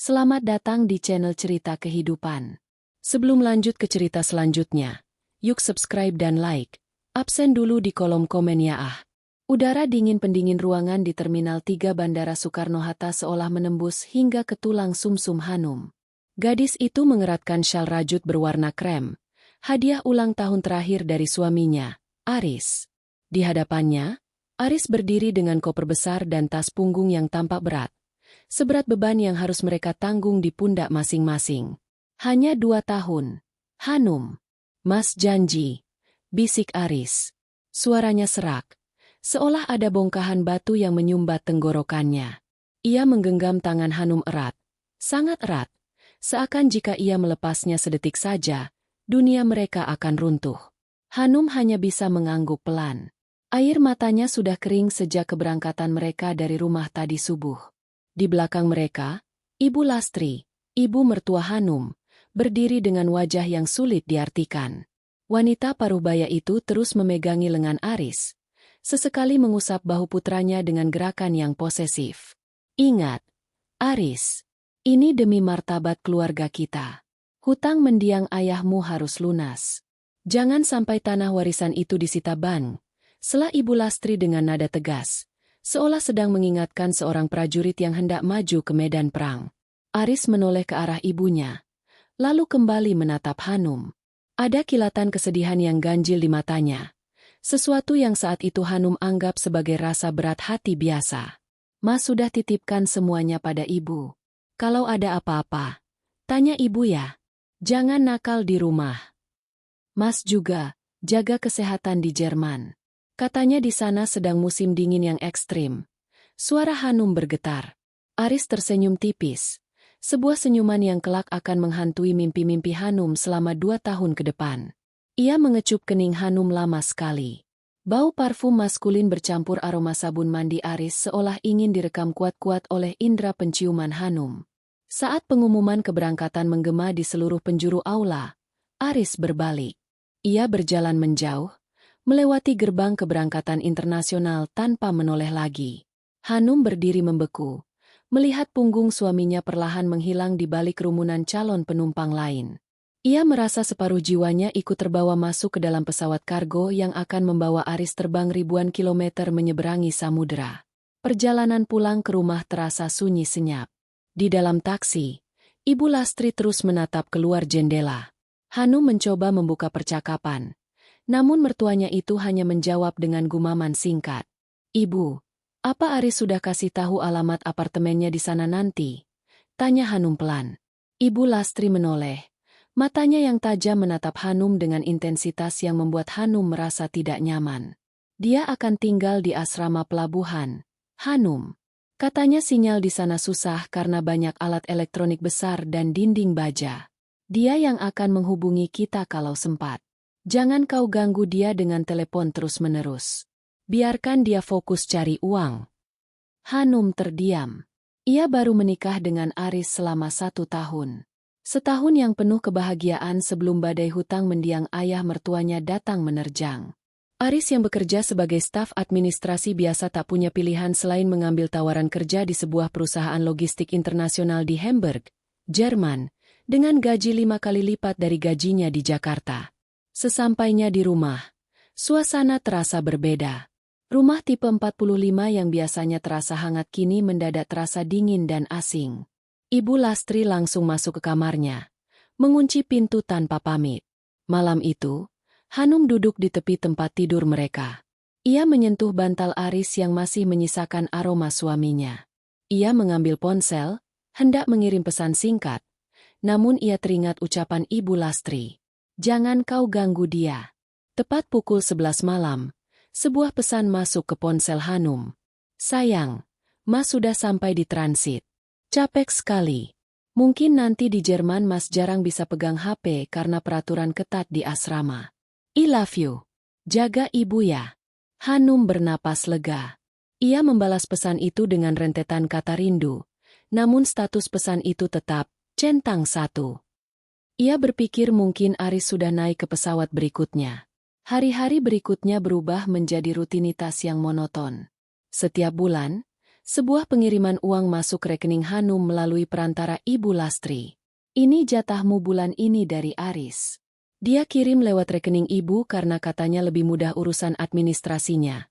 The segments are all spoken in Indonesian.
Selamat datang di channel Cerita Kehidupan. Sebelum lanjut ke cerita selanjutnya, yuk subscribe dan like. Absen dulu di kolom komen ya ah. Udara dingin pendingin ruangan di Terminal 3 Bandara Soekarno-Hatta seolah menembus hingga ke tulang sumsum Hanum. Gadis itu mengeratkan syal rajut berwarna krem, hadiah ulang tahun terakhir dari suaminya, Aris. Di hadapannya, Aris berdiri dengan koper besar dan tas punggung yang tampak berat. Seberat beban yang harus mereka tanggung di pundak masing-masing. Hanya 2 tahun. Hanum. Mas janji. Bisik Aris. Suaranya serak. Seolah ada bongkahan batu yang menyumbat tenggorokannya. Ia menggenggam tangan Hanum erat. Sangat erat. Seakan jika ia melepasnya sedetik saja, dunia mereka akan runtuh. Hanum hanya bisa mengangguk pelan. Air matanya sudah kering sejak keberangkatan mereka dari rumah tadi subuh. Di belakang mereka, Ibu Lastri, ibu mertua Hanum, berdiri dengan wajah yang sulit diartikan. Wanita paruh baya itu terus memegangi lengan Aris, sesekali mengusap bahu putranya dengan gerakan yang posesif. Ingat, Aris, ini demi martabat keluarga kita. Hutang mendiang ayahmu harus lunas. Jangan sampai tanah warisan itu disita bank. Sela Ibu Lastri dengan nada tegas, seolah sedang mengingatkan seorang prajurit yang hendak maju ke medan perang. Aris menoleh ke arah ibunya, lalu kembali menatap Hanum. Ada kilatan kesedihan yang ganjil di matanya, sesuatu yang saat itu Hanum anggap sebagai rasa berat hati biasa. Mas sudah titipkan semuanya pada ibu. Kalau ada apa-apa, tanya ibu ya. Jangan nakal di rumah. Mas juga, jaga kesehatan di Jerman. Katanya di sana sedang musim dingin yang ekstrim. Suara Hanum bergetar. Aris tersenyum tipis. Sebuah senyuman yang kelak akan menghantui mimpi-mimpi Hanum selama 2 tahun ke depan. Ia mengecup kening Hanum lama sekali. Bau parfum maskulin bercampur aroma sabun mandi Aris seolah ingin direkam kuat-kuat oleh indera penciuman Hanum. Saat pengumuman keberangkatan menggema di seluruh penjuru aula, Aris berbalik. Ia berjalan menjauh, melewati gerbang keberangkatan internasional tanpa menoleh lagi. Hanum berdiri membeku, melihat punggung suaminya perlahan menghilang di balik rumunan calon penumpang lain. Ia merasa separuh jiwanya ikut terbawa masuk ke dalam pesawat kargo yang akan membawa Aris terbang ribuan kilometer menyeberangi samudera. Perjalanan pulang ke rumah terasa sunyi senyap. Di dalam taksi, Ibu Lastri terus menatap keluar jendela. Hanum mencoba membuka percakapan. Namun mertuanya itu hanya menjawab dengan gumaman singkat. Ibu, apa Aris sudah kasih tahu alamat apartemennya di sana nanti? Tanya Hanum pelan. Ibu Lastri menoleh. Matanya yang tajam menatap Hanum dengan intensitas yang membuat Hanum merasa tidak nyaman. Dia akan tinggal di asrama pelabuhan. Hanum. Katanya sinyal di sana susah karena banyak alat elektronik besar dan dinding baja. Dia yang akan menghubungi kita kalau sempat. Jangan kau ganggu dia dengan telepon terus-menerus. Biarkan dia fokus cari uang. Hanum terdiam. Ia baru menikah dengan Aris selama 1 tahun. Setahun yang penuh kebahagiaan sebelum badai hutang mendiang ayah mertuanya datang menerjang. Aris yang bekerja sebagai staf administrasi biasa tak punya pilihan selain mengambil tawaran kerja di sebuah perusahaan logistik internasional di Hamburg, Jerman, dengan gaji 5 kali lipat dari gajinya di Jakarta. Sesampainya di rumah, suasana terasa berbeda. Rumah tipe 45 yang biasanya terasa hangat kini mendadak terasa dingin dan asing. Ibu Lastri langsung masuk ke kamarnya, mengunci pintu tanpa pamit. Malam itu, Hanum duduk di tepi tempat tidur mereka. Ia menyentuh bantal Aris yang masih menyisakan aroma suaminya. Ia mengambil ponsel, hendak mengirim pesan singkat, namun ia teringat ucapan Ibu Lastri. Jangan kau ganggu dia. Tepat pukul 11 malam, sebuah pesan masuk ke ponsel Hanum. Sayang, Mas sudah sampai di transit. Capek sekali. Mungkin nanti di Jerman Mas jarang bisa pegang HP karena peraturan ketat di asrama. I love you. Jaga ibu ya. Hanum bernapas lega. Ia membalas pesan itu dengan rentetan kata rindu, namun status pesan itu tetap centang 1. Ia berpikir mungkin Aris sudah naik ke pesawat berikutnya. Hari-hari berikutnya berubah menjadi rutinitas yang monoton. Setiap bulan, Sebuah pengiriman uang masuk rekening Hanum melalui perantara Ibu Lastri. Ini jatahmu bulan ini dari Aris. Dia kirim lewat rekening ibu karena katanya lebih mudah urusan administrasinya.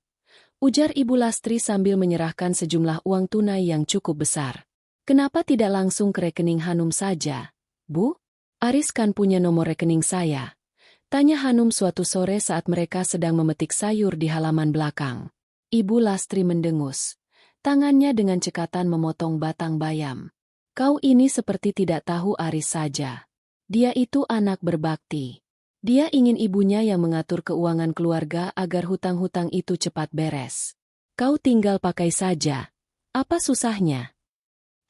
Ujar Ibu Lastri sambil menyerahkan sejumlah uang tunai yang cukup besar. Kenapa tidak langsung ke rekening Hanum saja, Bu? Aris kan punya nomor rekening saya. Tanya Hanum suatu sore saat mereka sedang memetik sayur di halaman belakang. Ibu Lastri mendengus. Tangannya dengan cekatan memotong batang bayam. Kau ini seperti tidak tahu Aris saja. Dia itu anak berbakti. Dia ingin ibunya yang mengatur keuangan keluarga agar hutang-hutang itu cepat beres. Kau tinggal pakai saja. Apa susahnya?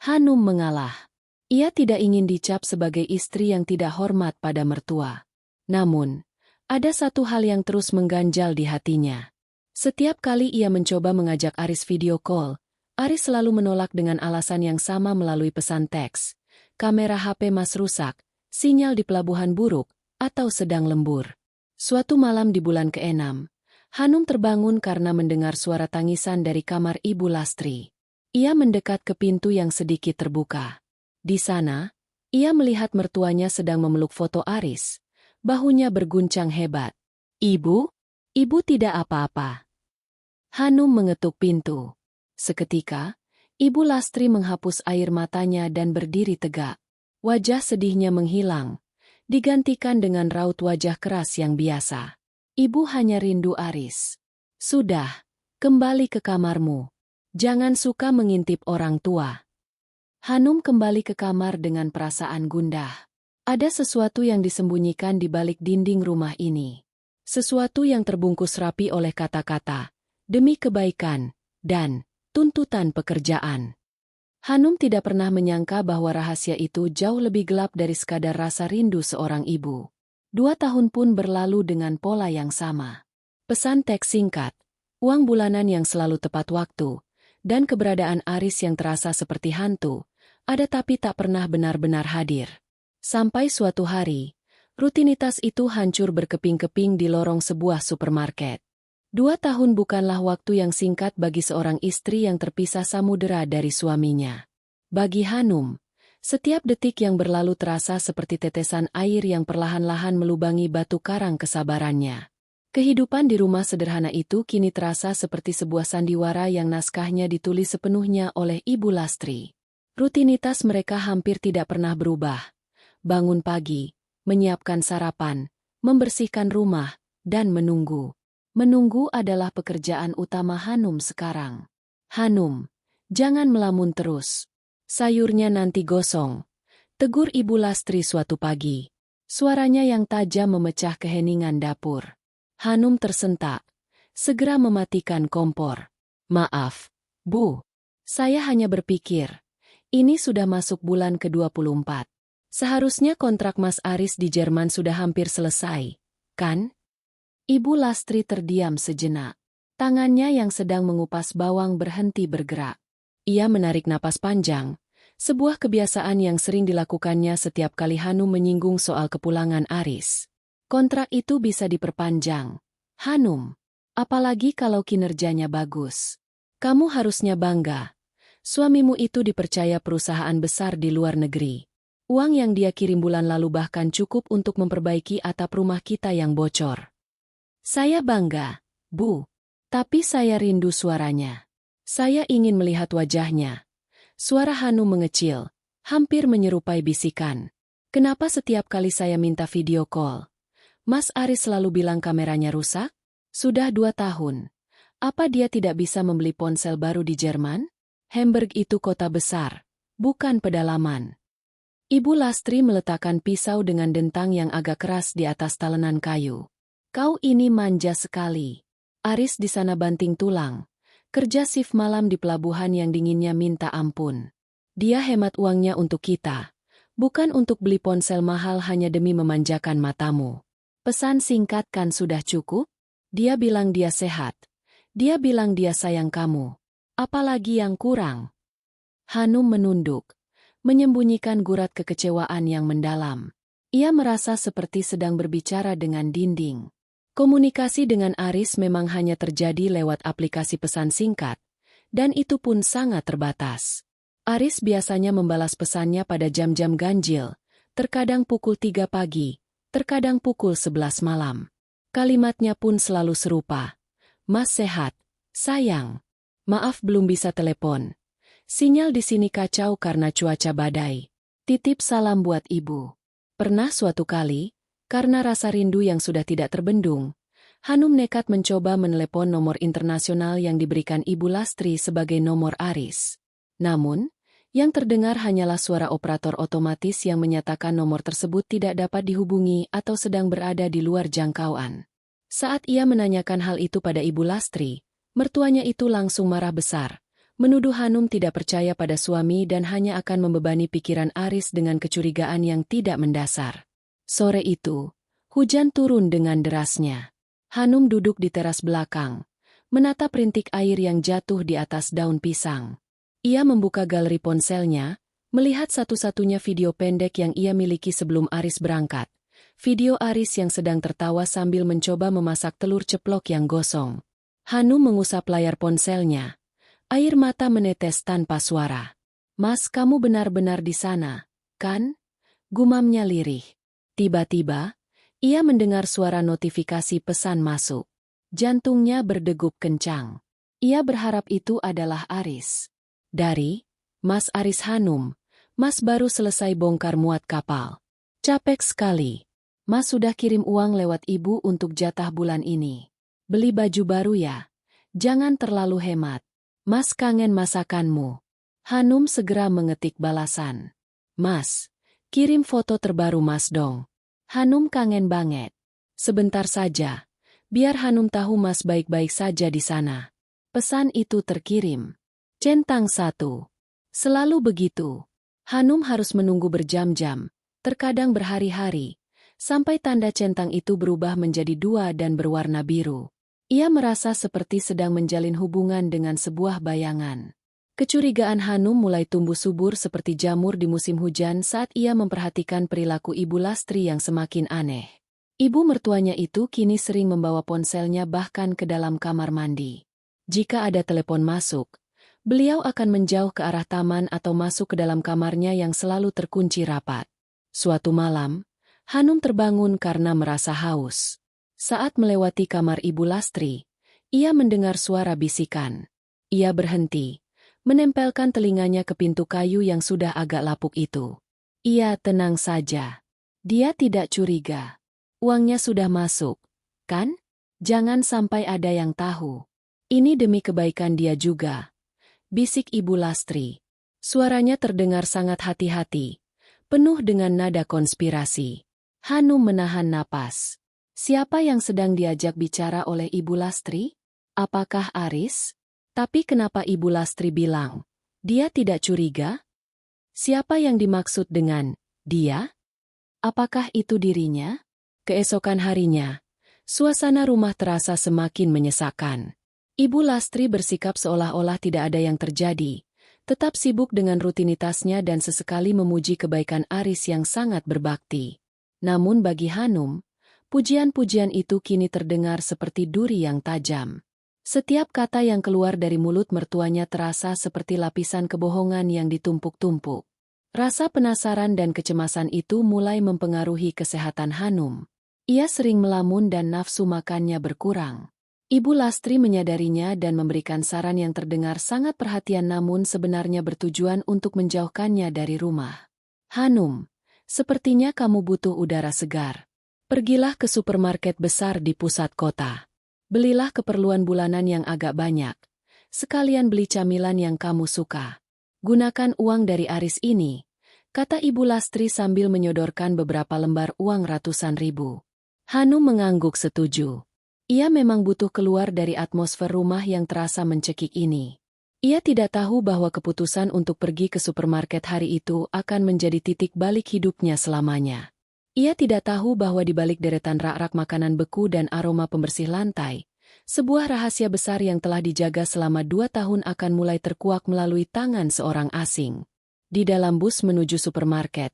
Hanum mengalah. Ia tidak ingin dicap sebagai istri yang tidak hormat pada mertua. Namun, ada satu hal yang terus mengganjal di hatinya. Setiap kali ia mencoba mengajak Aris video call, Aris selalu menolak dengan alasan yang sama melalui pesan teks. Kamera HP Mas rusak, sinyal di pelabuhan buruk, atau sedang lembur. Suatu malam di bulan ke-6, Hanum terbangun karena mendengar suara tangisan dari kamar Ibu Lastri. Ia mendekat ke pintu yang sedikit terbuka. Di sana, ia melihat mertuanya sedang memeluk foto Aris. Bahunya berguncang hebat. Ibu? Ibu tidak apa-apa. Hanum mengetuk pintu. Seketika, Ibu Lastri menghapus air matanya dan berdiri tegak. Wajah sedihnya menghilang, digantikan dengan raut wajah keras yang biasa. Ibu hanya rindu Aris. Sudah, kembali ke kamarmu. Jangan suka mengintip orang tua. Hanum kembali ke kamar dengan perasaan gundah. Ada sesuatu yang disembunyikan di balik dinding rumah ini. Sesuatu yang terbungkus rapi oleh kata-kata, demi kebaikan, dan tuntutan pekerjaan. Hanum tidak pernah menyangka bahwa rahasia itu jauh lebih gelap dari sekadar rasa rindu seorang ibu. 2 tahun pun berlalu dengan pola yang sama. Pesan teks singkat, uang bulanan yang selalu tepat waktu, dan keberadaan Aris yang terasa seperti hantu, ada tapi tak pernah benar-benar hadir. Sampai suatu hari, rutinitas itu hancur berkeping-keping di lorong sebuah supermarket. 2 tahun bukanlah waktu yang singkat bagi seorang istri yang terpisah samudera dari suaminya. Bagi Hanum, setiap detik yang berlalu terasa seperti tetesan air yang perlahan-lahan melubangi batu karang kesabarannya. Kehidupan di rumah sederhana itu kini terasa seperti sebuah sandiwara yang naskahnya ditulis sepenuhnya oleh Ibu Lastri. Rutinitas mereka hampir tidak pernah berubah. Bangun pagi, menyiapkan sarapan, membersihkan rumah, dan menunggu. Menunggu adalah pekerjaan utama Hanum sekarang. Hanum, jangan melamun terus. Sayurnya nanti gosong. Tegur Ibu Lastri suatu pagi. Suaranya yang tajam memecah keheningan dapur. Hanum tersentak. Segera mematikan kompor. Maaf, Bu. Saya hanya berpikir. Ini sudah masuk bulan ke-24. Seharusnya kontrak Mas Aris di Jerman sudah hampir selesai, kan? Ibu Lastri terdiam sejenak. Tangannya yang sedang mengupas bawang berhenti bergerak. Ia menarik napas panjang, sebuah kebiasaan yang sering dilakukannya setiap kali Hanum menyinggung soal kepulangan Aris. Kontrak itu bisa diperpanjang. Hanum, apalagi kalau kinerjanya bagus. Kamu harusnya bangga. Suamimu itu dipercaya perusahaan besar di luar negeri. Uang yang dia kirim bulan lalu bahkan cukup untuk memperbaiki atap rumah kita yang bocor. Saya bangga, Bu. Tapi saya rindu suaranya. Saya ingin melihat wajahnya. Suara Hanum mengecil, hampir menyerupai bisikan. Kenapa setiap kali saya minta video call, Mas Aris selalu bilang kameranya rusak? Sudah 2 tahun. Apa dia tidak bisa membeli ponsel baru di Jerman? Hamburg itu kota besar, bukan pedalaman. Ibu Lastri meletakkan pisau dengan dentang yang agak keras di atas talenan kayu. Kau ini manja sekali. Aris di sana banting tulang. Kerja shift malam di pelabuhan yang dinginnya minta ampun. Dia hemat uangnya untuk kita. Bukan untuk beli ponsel mahal hanya demi memanjakan matamu. Pesan singkat kan sudah cukup? Dia bilang dia sehat. Dia bilang dia sayang kamu. Apalagi yang kurang? Hanum menunduk, menyembunyikan gurat kekecewaan yang mendalam. Ia merasa seperti sedang berbicara dengan dinding. Komunikasi dengan Aris memang hanya terjadi lewat aplikasi pesan singkat. Dan itu pun sangat terbatas. Aris biasanya membalas pesannya pada jam-jam ganjil, terkadang pukul 3 pagi, terkadang pukul 11 malam. Kalimatnya pun selalu serupa. Mas sehat, sayang. Maaf belum bisa telepon. Sinyal di sini kacau karena cuaca badai. Titip salam buat ibu. Pernah suatu kali, karena rasa rindu yang sudah tidak terbendung, Hanum nekat mencoba menelepon nomor internasional yang diberikan Ibu Lastri sebagai nomor Aris. Namun, yang terdengar hanyalah suara operator otomatis yang menyatakan nomor tersebut tidak dapat dihubungi atau sedang berada di luar jangkauan. Saat ia menanyakan hal itu pada Ibu Lastri, mertuanya itu langsung marah besar, menuduh Hanum tidak percaya pada suami dan hanya akan membebani pikiran Aris dengan kecurigaan yang tidak mendasar. Sore itu, hujan turun dengan derasnya. Hanum duduk di teras belakang, menatap rintik air yang jatuh di atas daun pisang. Ia membuka galeri ponselnya, melihat satu-satunya video pendek yang ia miliki sebelum Aris berangkat. Video Aris yang sedang tertawa sambil mencoba memasak telur ceplok yang gosong. Hanum mengusap layar ponselnya. Air mata menetes tanpa suara. Mas, kamu benar-benar di sana, kan? Gumamnya lirih. Tiba-tiba, ia mendengar suara notifikasi pesan masuk. Jantungnya berdegup kencang. Ia berharap itu adalah Aris. Dari Mas Aris Hanum, Mas baru selesai bongkar muat kapal. Capek sekali. Mas sudah kirim uang lewat ibu untuk jatah bulan ini. Beli baju baru ya. Jangan terlalu hemat. Mas kangen masakanmu. Hanum segera mengetik balasan. Mas, kirim foto terbaru Mas dong. Hanum kangen banget. Sebentar saja. Biar Hanum tahu Mas baik-baik saja di sana. Pesan itu terkirim. Centang 1. Selalu begitu. Hanum harus menunggu berjam-jam, terkadang berhari-hari, sampai tanda centang itu berubah menjadi 2 dan berwarna biru. Ia merasa seperti sedang menjalin hubungan dengan sebuah bayangan. Kecurigaan Hanum mulai tumbuh subur seperti jamur di musim hujan saat ia memperhatikan perilaku Ibu Lastri yang semakin aneh. Ibu mertuanya itu kini sering membawa ponselnya bahkan ke dalam kamar mandi. Jika ada telepon masuk, beliau akan menjauh ke arah taman atau masuk ke dalam kamarnya yang selalu terkunci rapat. Suatu malam, Hanum terbangun karena merasa haus. Saat melewati kamar Ibu Lastri, ia mendengar suara bisikan. Ia berhenti, menempelkan telinganya ke pintu kayu yang sudah agak lapuk itu. Ia tenang saja. Dia tidak curiga. Uangnya sudah masuk, kan? Jangan sampai ada yang tahu. Ini demi kebaikan dia juga. Bisik Ibu Lastri. Suaranya terdengar sangat hati-hati, penuh dengan nada konspirasi. Hanum menahan napas. Siapa yang sedang diajak bicara oleh Ibu Lastri? Apakah Aris? Tapi kenapa Ibu Lastri bilang, dia tidak curiga? Siapa yang dimaksud dengan dia? Apakah itu dirinya? Keesokan harinya, suasana rumah terasa semakin menyesakan. Ibu Lastri bersikap seolah-olah tidak ada yang terjadi, tetap sibuk dengan rutinitasnya dan sesekali memuji kebaikan Aris yang sangat berbakti. Namun bagi Hanum, pujian-pujian itu kini terdengar seperti duri yang tajam. Setiap kata yang keluar dari mulut mertuanya terasa seperti lapisan kebohongan yang ditumpuk-tumpuk. Rasa penasaran dan kecemasan itu mulai mempengaruhi kesehatan Hanum. Ia sering melamun dan nafsu makannya berkurang. Ibu Lastri menyadarinya dan memberikan saran yang terdengar sangat perhatian namun sebenarnya bertujuan untuk menjauhkannya dari rumah. Hanum, sepertinya kamu butuh udara segar. Pergilah ke supermarket besar di pusat kota. Belilah keperluan bulanan yang agak banyak. Sekalian beli camilan yang kamu suka. Gunakan uang dari Aris ini, kata Ibu Lastri sambil menyodorkan beberapa lembar uang ratusan ribu. Hanum mengangguk setuju. Ia memang butuh keluar dari atmosfer rumah yang terasa mencekik ini. Ia tidak tahu bahwa keputusan untuk pergi ke supermarket hari itu akan menjadi titik balik hidupnya selamanya. Ia tidak tahu bahwa di balik deretan rak-rak makanan beku dan aroma pembersih lantai, sebuah rahasia besar yang telah dijaga selama 2 tahun akan mulai terkuak melalui tangan seorang asing. Di dalam bus menuju supermarket,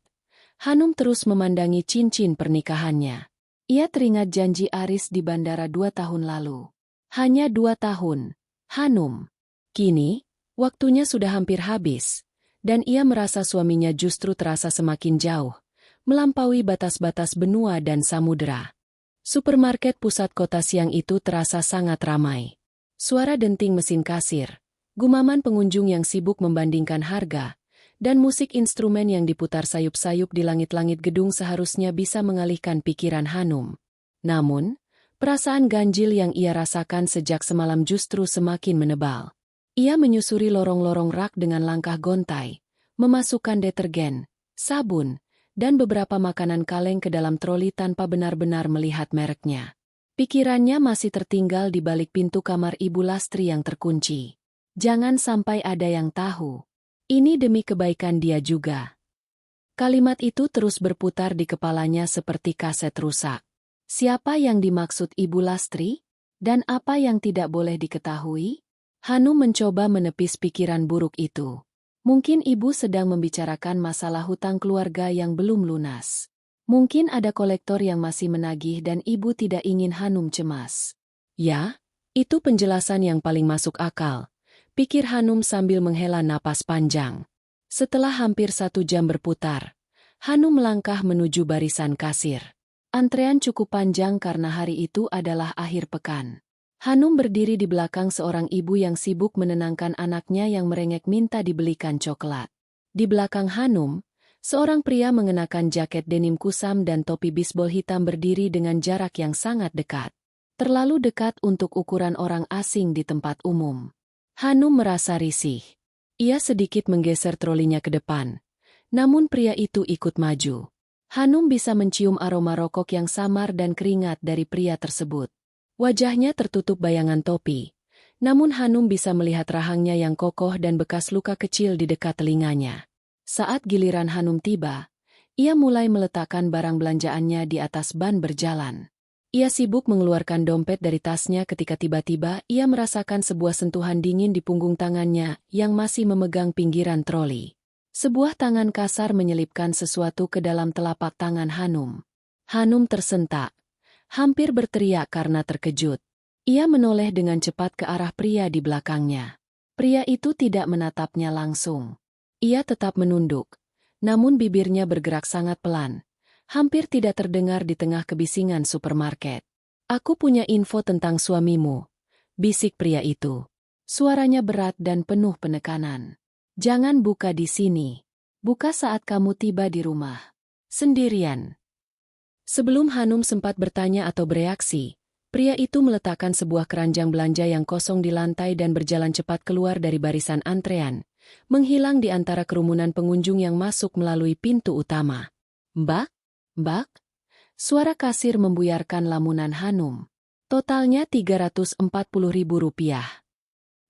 Hanum terus memandangi cincin pernikahannya. Ia teringat janji Aris di bandara 2 tahun lalu. Hanya 2 tahun, Hanum. Kini, Waktunya sudah hampir habis, dan ia merasa suaminya justru terasa semakin jauh, melampaui batas-batas benua dan samudera. Supermarket pusat kota siang itu terasa sangat ramai. Suara denting mesin kasir, gumaman pengunjung yang sibuk membandingkan harga, dan musik instrumen yang diputar sayup-sayup di langit-langit gedung seharusnya bisa mengalihkan pikiran Hanum. Namun, perasaan ganjil yang ia rasakan sejak semalam justru semakin menebal. Ia menyusuri lorong-lorong rak dengan langkah gontai, memasukkan detergen, sabun, dan beberapa makanan kaleng ke dalam troli tanpa benar-benar melihat mereknya. Pikirannya masih tertinggal di balik pintu kamar Ibu Lastri yang terkunci. Jangan sampai ada yang tahu. Ini demi kebaikan dia juga. Kalimat itu terus berputar di kepalanya seperti kaset rusak. Siapa yang dimaksud Ibu Lastri? Dan apa yang tidak boleh diketahui? Hanum mencoba menepis pikiran buruk itu. Mungkin ibu sedang membicarakan masalah hutang keluarga yang belum lunas. Mungkin ada kolektor yang masih menagih dan ibu tidak ingin Hanum cemas. Ya, itu penjelasan yang paling masuk akal, pikir Hanum sambil menghela napas panjang. Setelah hampir 1 jam berputar, Hanum melangkah menuju barisan kasir. Antrean cukup panjang karena hari itu adalah akhir pekan. Hanum berdiri di belakang seorang ibu yang sibuk menenangkan anaknya yang merengek minta dibelikan coklat. Di belakang Hanum, seorang pria mengenakan jaket denim kusam dan topi bisbol hitam berdiri dengan jarak yang sangat dekat. Terlalu dekat untuk ukuran orang asing di tempat umum. Hanum merasa risih. Ia sedikit menggeser trolinya ke depan. Namun pria itu ikut maju. Hanum bisa mencium aroma rokok yang samar dan keringat dari pria tersebut. Wajahnya tertutup bayangan topi, namun Hanum bisa melihat rahangnya yang kokoh dan bekas luka kecil di dekat telinganya. Saat giliran Hanum tiba, ia mulai meletakkan barang belanjaannya di atas ban berjalan. Ia sibuk mengeluarkan dompet dari tasnya ketika tiba-tiba ia merasakan sebuah sentuhan dingin di punggung tangannya yang masih memegang pinggiran troli. Sebuah tangan kasar menyelipkan sesuatu ke dalam telapak tangan Hanum. Hanum tersentak. Hampir berteriak karena terkejut. Ia menoleh dengan cepat ke arah pria di belakangnya. Pria itu tidak menatapnya langsung. Ia tetap menunduk, namun bibirnya bergerak sangat pelan. Hampir tidak terdengar di tengah kebisingan supermarket. "Aku punya info tentang suamimu," bisik pria itu. Suaranya berat dan penuh penekanan. "Jangan buka di sini. Buka saat kamu tiba di rumah. Sendirian." Sebelum Hanum sempat bertanya atau bereaksi, pria itu meletakkan sebuah keranjang belanja yang kosong di lantai dan berjalan cepat keluar dari barisan antrean, menghilang di antara kerumunan pengunjung yang masuk melalui pintu utama. "Mbak? Mbak?" Suara kasir membuyarkan lamunan Hanum. Totalnya Rp340.000.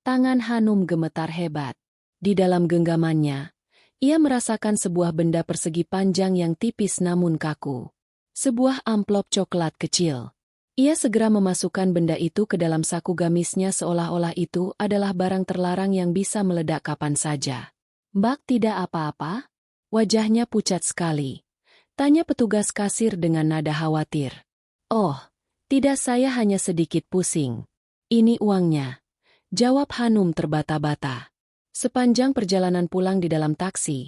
Tangan Hanum gemetar hebat. Di dalam genggamannya, ia merasakan sebuah benda persegi panjang yang tipis namun kaku. Sebuah amplop coklat kecil. Ia segera memasukkan benda itu ke dalam saku gamisnya seolah-olah itu adalah barang terlarang yang bisa meledak kapan saja. "Mbak tidak apa-apa?" Wajahnya pucat sekali. Tanya petugas kasir dengan nada khawatir. "Oh, tidak, saya hanya sedikit pusing. Ini uangnya," jawab Hanum terbata-bata. Sepanjang perjalanan pulang di dalam taksi,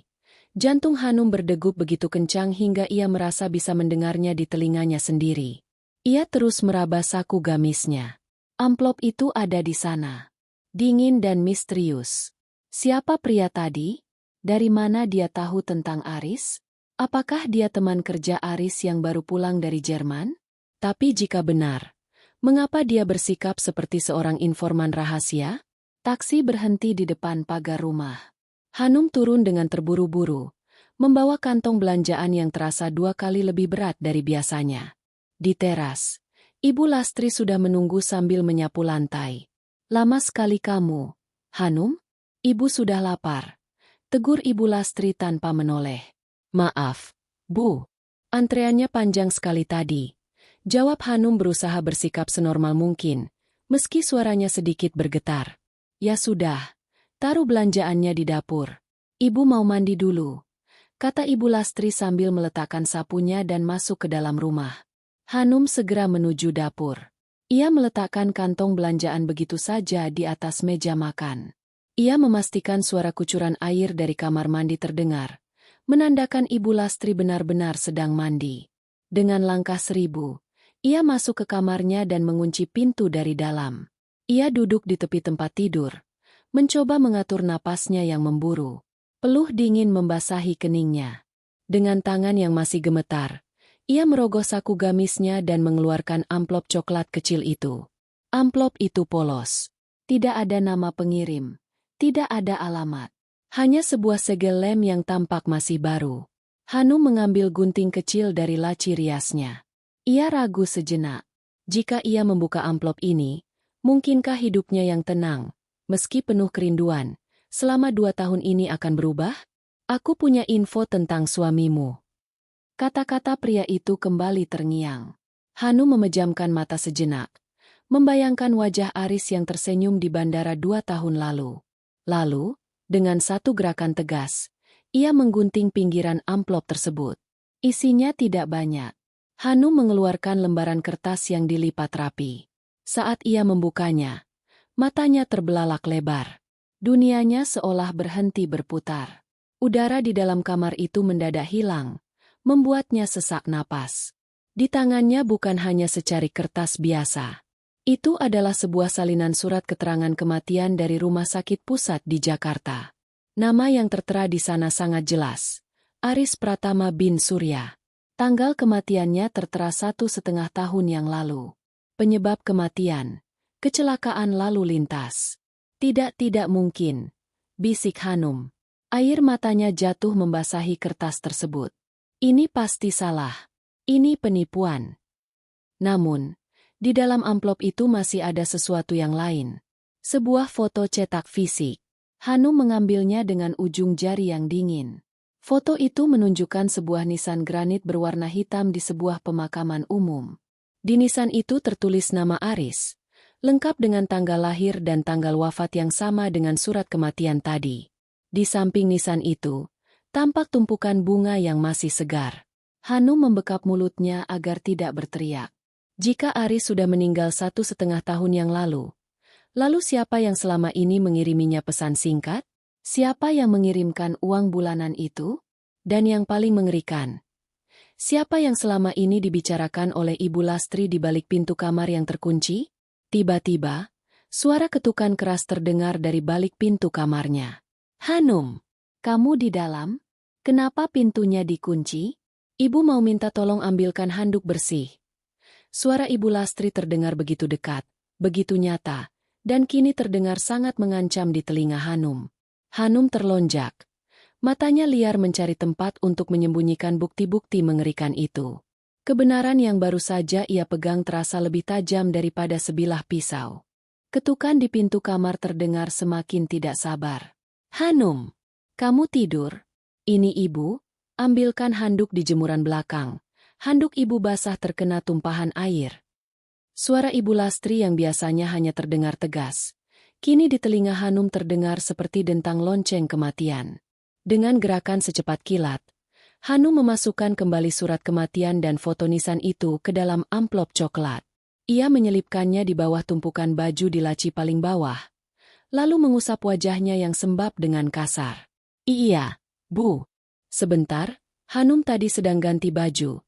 jantung Hanum berdegup begitu kencang hingga ia merasa bisa mendengarnya di telinganya sendiri. Ia terus meraba saku gamisnya. Amplop itu ada di sana. Dingin dan misterius. Siapa pria tadi? Dari mana dia tahu tentang Aris? Apakah dia teman kerja Aris yang baru pulang dari Jerman? Tapi jika benar, mengapa dia bersikap seperti seorang informan rahasia? Taksi berhenti di depan pagar rumah. Hanum turun dengan terburu-buru, membawa kantong belanjaan yang terasa 2 kali lebih berat dari biasanya. Di teras, Ibu Lastri sudah menunggu sambil menyapu lantai. "Lama sekali kamu, Hanum? Ibu sudah lapar," tegur Ibu Lastri tanpa menoleh. "Maaf, Bu. Antreannya panjang sekali tadi," jawab Hanum berusaha bersikap senormal mungkin, meski suaranya sedikit bergetar. "Ya sudah. Taruh belanjaannya di dapur. Ibu mau mandi dulu," kata Ibu Lastri sambil meletakkan sapunya dan masuk ke dalam rumah. Hanum segera menuju dapur. Ia meletakkan kantong belanjaan begitu saja di atas meja makan. Ia memastikan suara kucuran air dari kamar mandi terdengar, menandakan Ibu Lastri benar-benar sedang mandi. Dengan langkah 1000, ia masuk ke kamarnya dan mengunci pintu dari dalam. Ia duduk di tepi tempat tidur, mencoba mengatur napasnya yang memburu. Peluh dingin membasahi keningnya. Dengan tangan yang masih gemetar, ia merogoh saku gamisnya dan mengeluarkan amplop coklat kecil itu. Amplop itu polos. Tidak ada nama pengirim. Tidak ada alamat. Hanya sebuah segel lem yang tampak masih baru. Hanum mengambil gunting kecil dari laci riasnya. Ia ragu sejenak. Jika ia membuka amplop ini, mungkinkah hidupnya yang tenang, meski penuh kerinduan, selama 2 tahun ini akan berubah? Aku punya info tentang suamimu. Kata-kata pria itu kembali terngiang. Hanum memejamkan mata sejenak, membayangkan wajah Aris yang tersenyum di bandara 2 tahun lalu. Lalu, dengan satu gerakan tegas, ia menggunting pinggiran amplop tersebut. Isinya tidak banyak. Hanum mengeluarkan lembaran kertas yang dilipat rapi. Saat ia membukanya, matanya terbelalak lebar. Dunianya seolah berhenti berputar. Udara di dalam kamar itu mendadak hilang, membuatnya sesak napas. Di tangannya bukan hanya secari kertas biasa. Itu adalah sebuah salinan surat keterangan kematian dari Rumah Sakit Pusat di Jakarta. Nama yang tertera di sana sangat jelas. Aris Pratama bin Surya. Tanggal kematiannya tertera 1,5 tahun yang lalu. Penyebab kematian, kecelakaan lalu lintas. Tidak mungkin, bisik Hanum. Air matanya jatuh membasahi kertas tersebut. Ini pasti salah. Ini penipuan. Namun, di dalam amplop itu masih ada sesuatu yang lain. Sebuah foto cetak fisik. Hanum mengambilnya dengan ujung jari yang dingin. Foto itu menunjukkan sebuah nisan granit berwarna hitam di sebuah pemakaman umum. Di nisan itu tertulis nama Aris, lengkap dengan tanggal lahir dan tanggal wafat yang sama dengan surat kematian tadi. Di samping nisan itu, tampak tumpukan bunga yang masih segar. Hanum membekap mulutnya agar tidak berteriak. Jika Aris sudah meninggal 1,5 tahun yang lalu siapa yang selama ini mengiriminya pesan singkat? Siapa yang mengirimkan uang bulanan itu? Dan yang paling mengerikan, siapa yang selama ini dibicarakan oleh Ibu Lastri di balik pintu kamar yang terkunci? Tiba-tiba, suara ketukan keras terdengar dari balik pintu kamarnya. Hanum, kamu di dalam? Kenapa pintunya dikunci? Ibu mau minta tolong ambilkan handuk bersih. Suara Ibu Lastri terdengar begitu dekat, begitu nyata, dan kini terdengar sangat mengancam di telinga Hanum. Hanum terlonjak. Matanya liar mencari tempat untuk menyembunyikan bukti-bukti mengerikan itu. Kebenaran yang baru saja ia pegang terasa lebih tajam daripada sebilah pisau. Ketukan di pintu kamar terdengar semakin tidak sabar. Hanum, kamu tidur? Ini ibu, ambilkan handuk di jemuran belakang. Handuk ibu basah terkena tumpahan air. Suara Ibu Lastri yang biasanya hanya terdengar tegas, kini di telinga Hanum terdengar seperti dentang lonceng kematian. Dengan gerakan secepat kilat, Hanum memasukkan kembali surat kematian dan foto nisan itu ke dalam amplop coklat. Ia menyelipkannya di bawah tumpukan baju di laci paling bawah, lalu mengusap wajahnya yang sembab dengan kasar. Iya, Bu. Sebentar, Hanum tadi sedang ganti baju.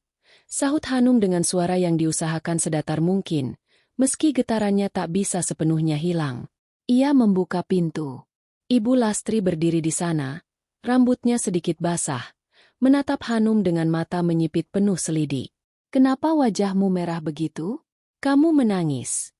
Sahut Hanum dengan suara yang diusahakan sedatar mungkin, meski getarannya tak bisa sepenuhnya hilang. Ia membuka pintu. Ibu Lastri berdiri di sana, rambutnya sedikit basah, menatap Hanum dengan mata menyipit penuh selidik. Kenapa wajahmu merah begitu? Kamu menangis.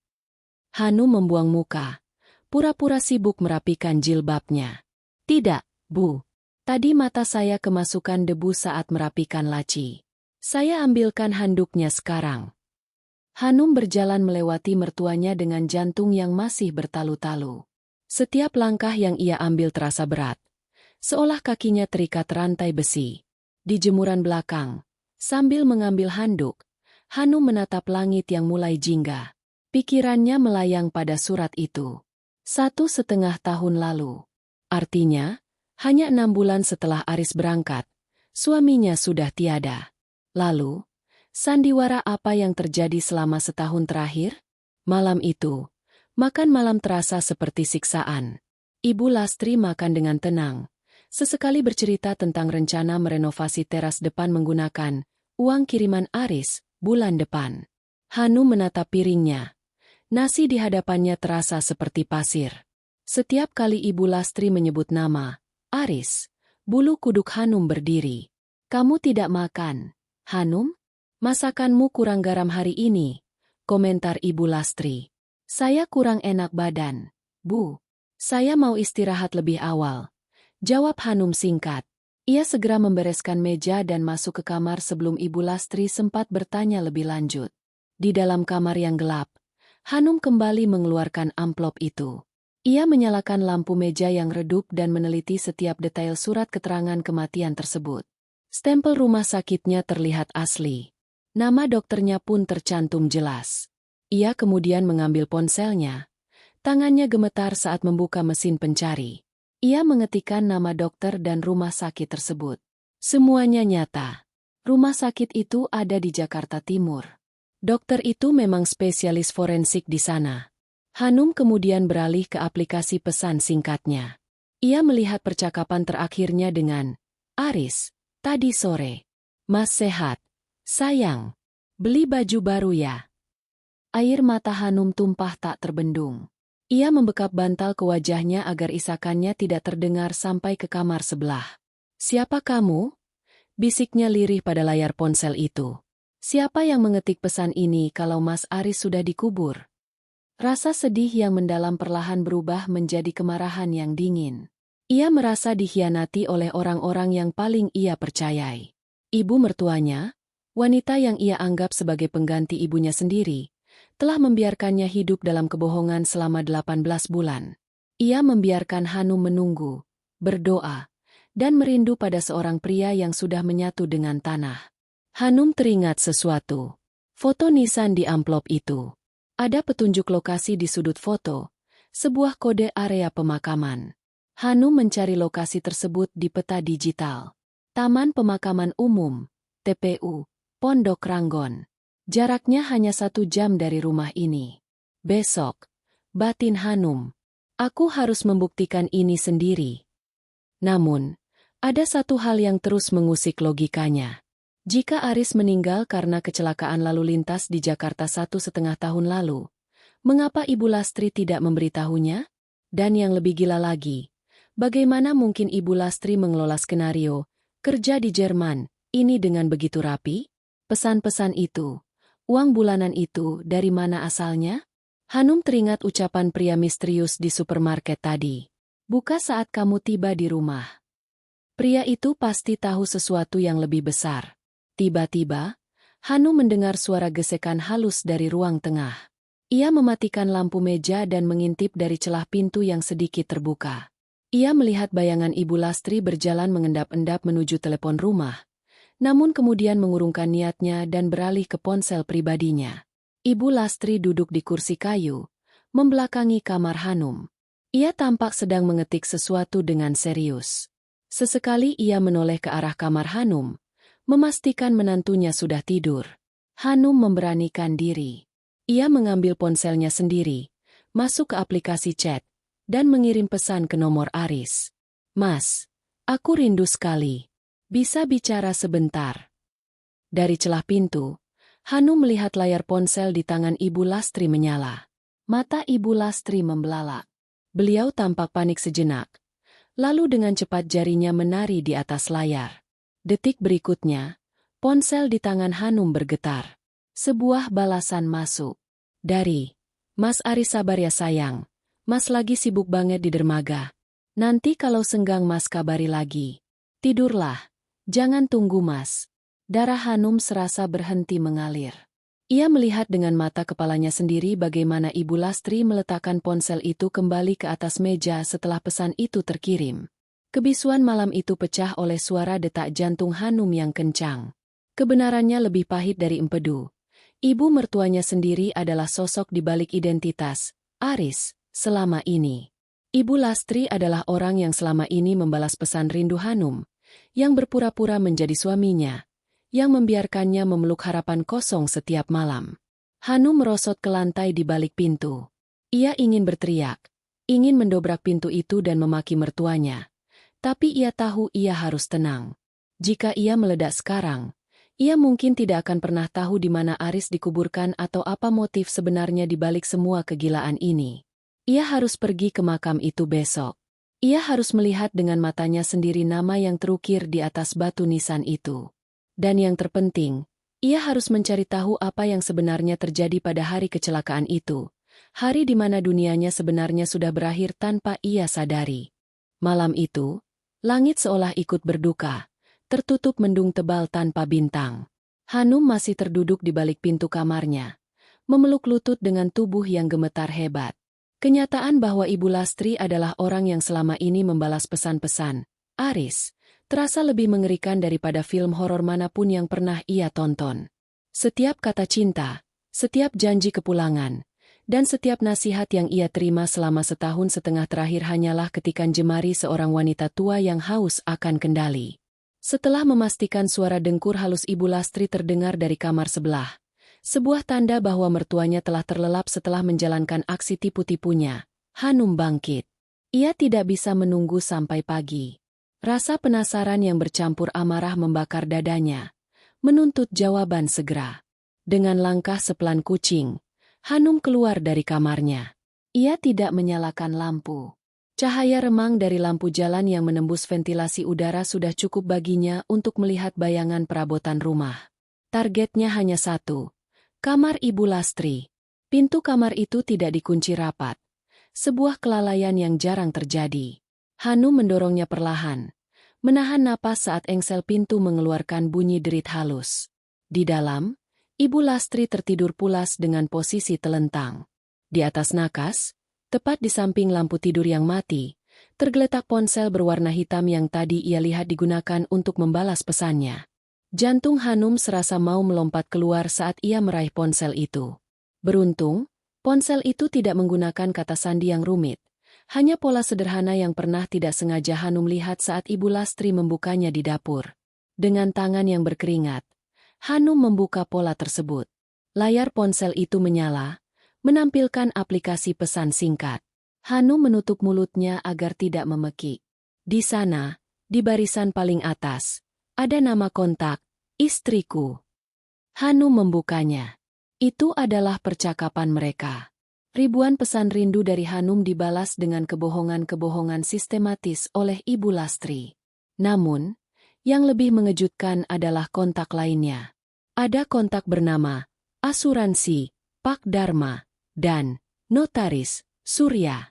Hanum membuang muka, pura-pura sibuk merapikan jilbabnya. Tidak, Bu. Tadi mata saya kemasukan debu saat merapikan laci. Saya ambilkan handuknya sekarang. Hanum berjalan melewati mertuanya dengan jantung yang masih bertalu-talu. Setiap langkah yang ia ambil terasa berat, seolah kakinya terikat rantai besi. Di jemuran belakang, sambil mengambil handuk, Hanum menatap langit yang mulai jingga. Pikirannya melayang pada surat itu. 1,5 tahun lalu. Artinya, hanya 6 bulan setelah Aris berangkat, suaminya sudah tiada. Lalu, sandiwara apa yang terjadi selama setahun terakhir? Malam itu, makan malam terasa seperti siksaan. Ibu Lastri makan dengan tenang. Sesekali bercerita tentang rencana merenovasi teras depan menggunakan uang kiriman Aris bulan depan. Hanum menatap piringnya. Nasi di hadapannya terasa seperti pasir. Setiap kali Ibu Lastri menyebut nama Aris, bulu kuduk Hanum berdiri. "Kamu tidak makan, Hanum? Masakanmu kurang garam hari ini," komentar Ibu Lastri. "Saya kurang enak badan, Bu. Saya mau istirahat lebih awal," jawab Hanum singkat. Ia segera membereskan meja dan masuk ke kamar sebelum Ibu Lastri sempat bertanya lebih lanjut. Di dalam kamar yang gelap, Hanum kembali mengeluarkan amplop itu. Ia menyalakan lampu meja yang redup dan meneliti setiap detail surat keterangan kematian tersebut. Stempel rumah sakitnya terlihat asli. Nama dokternya pun tercantum jelas. Ia kemudian mengambil ponselnya. Tangannya gemetar saat membuka mesin pencari. Ia mengetikkan nama dokter dan rumah sakit tersebut. Semuanya nyata. Rumah sakit itu ada di Jakarta Timur. Dokter itu memang spesialis forensik di sana. Hanum kemudian beralih ke aplikasi pesan singkatnya. Ia melihat percakapan terakhirnya dengan Aris, "Tadi sore. Mas sehat? Sayang. Beli baju baru ya?" Air mata Hanum tumpah tak terbendung. Ia membekap bantal ke wajahnya agar isakannya tidak terdengar sampai ke kamar sebelah. "Siapa kamu?" bisiknya lirih pada layar ponsel itu. "Siapa yang mengetik pesan ini kalau Mas Aris sudah dikubur?" Rasa sedih yang mendalam perlahan berubah menjadi kemarahan yang dingin. Ia merasa dikhianati oleh orang-orang yang paling ia percayai. Ibu mertuanya, wanita yang ia anggap sebagai pengganti ibunya sendiri, telah membiarkannya hidup dalam kebohongan selama 18 bulan. Ia membiarkan Hanum menunggu, berdoa, dan merindu pada seorang pria yang sudah menyatu dengan tanah. Hanum teringat sesuatu. Foto nisan di amplop itu. Ada petunjuk lokasi di sudut foto, sebuah kode area pemakaman. Hanum mencari lokasi tersebut di peta digital. Taman Pemakaman Umum, TPU, Pondok Ranggon. Jaraknya hanya 1 jam dari rumah ini. "Besok," batin Hanum. "Aku harus membuktikan ini sendiri." Namun, ada satu hal yang terus mengusik logikanya. Jika Aris meninggal karena kecelakaan lalu lintas di Jakarta 1,5 tahun lalu, mengapa Ibu Lastri tidak memberitahunya? Dan yang lebih gila lagi, bagaimana mungkin Ibu Lastri mengelola skenario kerja di Jerman ini dengan begitu rapi? Pesan-pesan itu, uang bulanan itu dari mana asalnya? Hanum teringat ucapan pria misterius di supermarket tadi. "Buka saat kamu tiba di rumah." Pria itu pasti tahu sesuatu yang lebih besar. Tiba-tiba, Hanum mendengar suara gesekan halus dari ruang tengah. Ia mematikan lampu meja dan mengintip dari celah pintu yang sedikit terbuka. Ia melihat bayangan Ibu Lastri berjalan mengendap-endap menuju telepon rumah. Namun kemudian mengurungkan niatnya dan beralih ke ponsel pribadinya. Ibu Lastri duduk di kursi kayu, membelakangi kamar Hanum. Ia tampak sedang mengetik sesuatu dengan serius. Sesekali ia menoleh ke arah kamar Hanum, memastikan menantunya sudah tidur. Hanum memberanikan diri. Ia mengambil ponselnya sendiri, masuk ke aplikasi chat, dan mengirim pesan ke nomor Aris. "Mas, aku rindu sekali. Bisa bicara sebentar?" Dari celah pintu, Hanum melihat layar ponsel di tangan Ibu Lastri menyala. Mata Ibu Lastri membelalak. Beliau tampak panik sejenak. Lalu dengan cepat jarinya menari di atas layar. Detik berikutnya, ponsel di tangan Hanum bergetar. Sebuah balasan masuk. Dari "Mas Aris, sabar ya sayang. Mas lagi sibuk banget di dermaga. Nanti kalau senggang Mas kabari lagi. Tidurlah. Jangan tunggu Mas." Darah Hanum serasa berhenti mengalir. Ia melihat dengan mata kepalanya sendiri bagaimana Ibu Lastri meletakkan ponsel itu kembali ke atas meja setelah pesan itu terkirim. Kebisuan malam itu pecah oleh suara detak jantung Hanum yang kencang. Kebenarannya lebih pahit dari empedu. Ibu mertuanya sendiri adalah sosok di balik identitas Aris selama ini. Ibu Lastri adalah orang yang selama ini membalas pesan rindu Hanum, yang berpura-pura menjadi suaminya, yang membiarkannya memeluk harapan kosong setiap malam. Hanum merosot ke lantai di balik pintu. Ia ingin berteriak, ingin mendobrak pintu itu dan memaki mertuanya. Tapi ia tahu ia harus tenang. Jika ia meledak sekarang, ia mungkin tidak akan pernah tahu di mana Aris dikuburkan atau apa motif sebenarnya di balik semua kegilaan ini. Ia harus pergi ke makam itu besok. Ia harus melihat dengan matanya sendiri nama yang terukir di atas batu nisan itu. Dan yang terpenting, ia harus mencari tahu apa yang sebenarnya terjadi pada hari kecelakaan itu. Hari di mana dunianya sebenarnya sudah berakhir tanpa ia sadari. Malam itu, langit seolah ikut berduka, tertutup mendung tebal tanpa bintang. Hanum masih terduduk di balik pintu kamarnya, memeluk lutut dengan tubuh yang gemetar hebat. Kenyataan bahwa Ibu Lastri adalah orang yang selama ini membalas pesan-pesan Aris, terasa lebih mengerikan daripada film horor manapun yang pernah ia tonton. Setiap kata cinta, setiap janji kepulangan, dan setiap nasihat yang ia terima selama setahun setengah terakhir hanyalah ketikan jemari seorang wanita tua yang haus akan kendali. Setelah memastikan suara dengkur halus Ibu Lastri terdengar dari kamar sebelah, sebuah tanda bahwa mertuanya telah terlelap setelah menjalankan aksi tipu-tipunya, Hanum bangkit. Ia tidak bisa menunggu sampai pagi. Rasa penasaran yang bercampur amarah membakar dadanya, menuntut jawaban segera. Dengan langkah sepelan kucing, Hanum keluar dari kamarnya. Ia tidak menyalakan lampu. Cahaya remang dari lampu jalan yang menembus ventilasi udara sudah cukup baginya untuk melihat bayangan perabotan rumah. Targetnya hanya satu, kamar Ibu Lastri. Pintu kamar itu tidak dikunci rapat. Sebuah kelalaian yang jarang terjadi. Hanum mendorongnya perlahan, menahan napas saat engsel pintu mengeluarkan bunyi derit halus. Di dalam, Ibu Lastri tertidur pulas dengan posisi telentang. Di atas nakas, tepat di samping lampu tidur yang mati, tergeletak ponsel berwarna hitam yang tadi ia lihat digunakan untuk membalas pesannya. Jantung Hanum serasa mau melompat keluar saat ia meraih ponsel itu. Beruntung, ponsel itu tidak menggunakan kata sandi yang rumit, hanya pola sederhana yang pernah tidak sengaja Hanum lihat saat Ibu Lastri membukanya di dapur. Dengan tangan yang berkeringat, Hanum membuka pola tersebut. Layar ponsel itu menyala, menampilkan aplikasi pesan singkat. Hanum menutup mulutnya agar tidak memekik. Di sana, di barisan paling atas, ada nama kontak, istriku. Hanum membukanya. Itu adalah percakapan mereka. Ribuan pesan rindu dari Hanum dibalas dengan kebohongan-kebohongan sistematis oleh Ibu Lastri. Namun, yang lebih mengejutkan adalah kontak lainnya. Ada kontak bernama Asuransi, Pak Dharma, dan Notaris, Surya.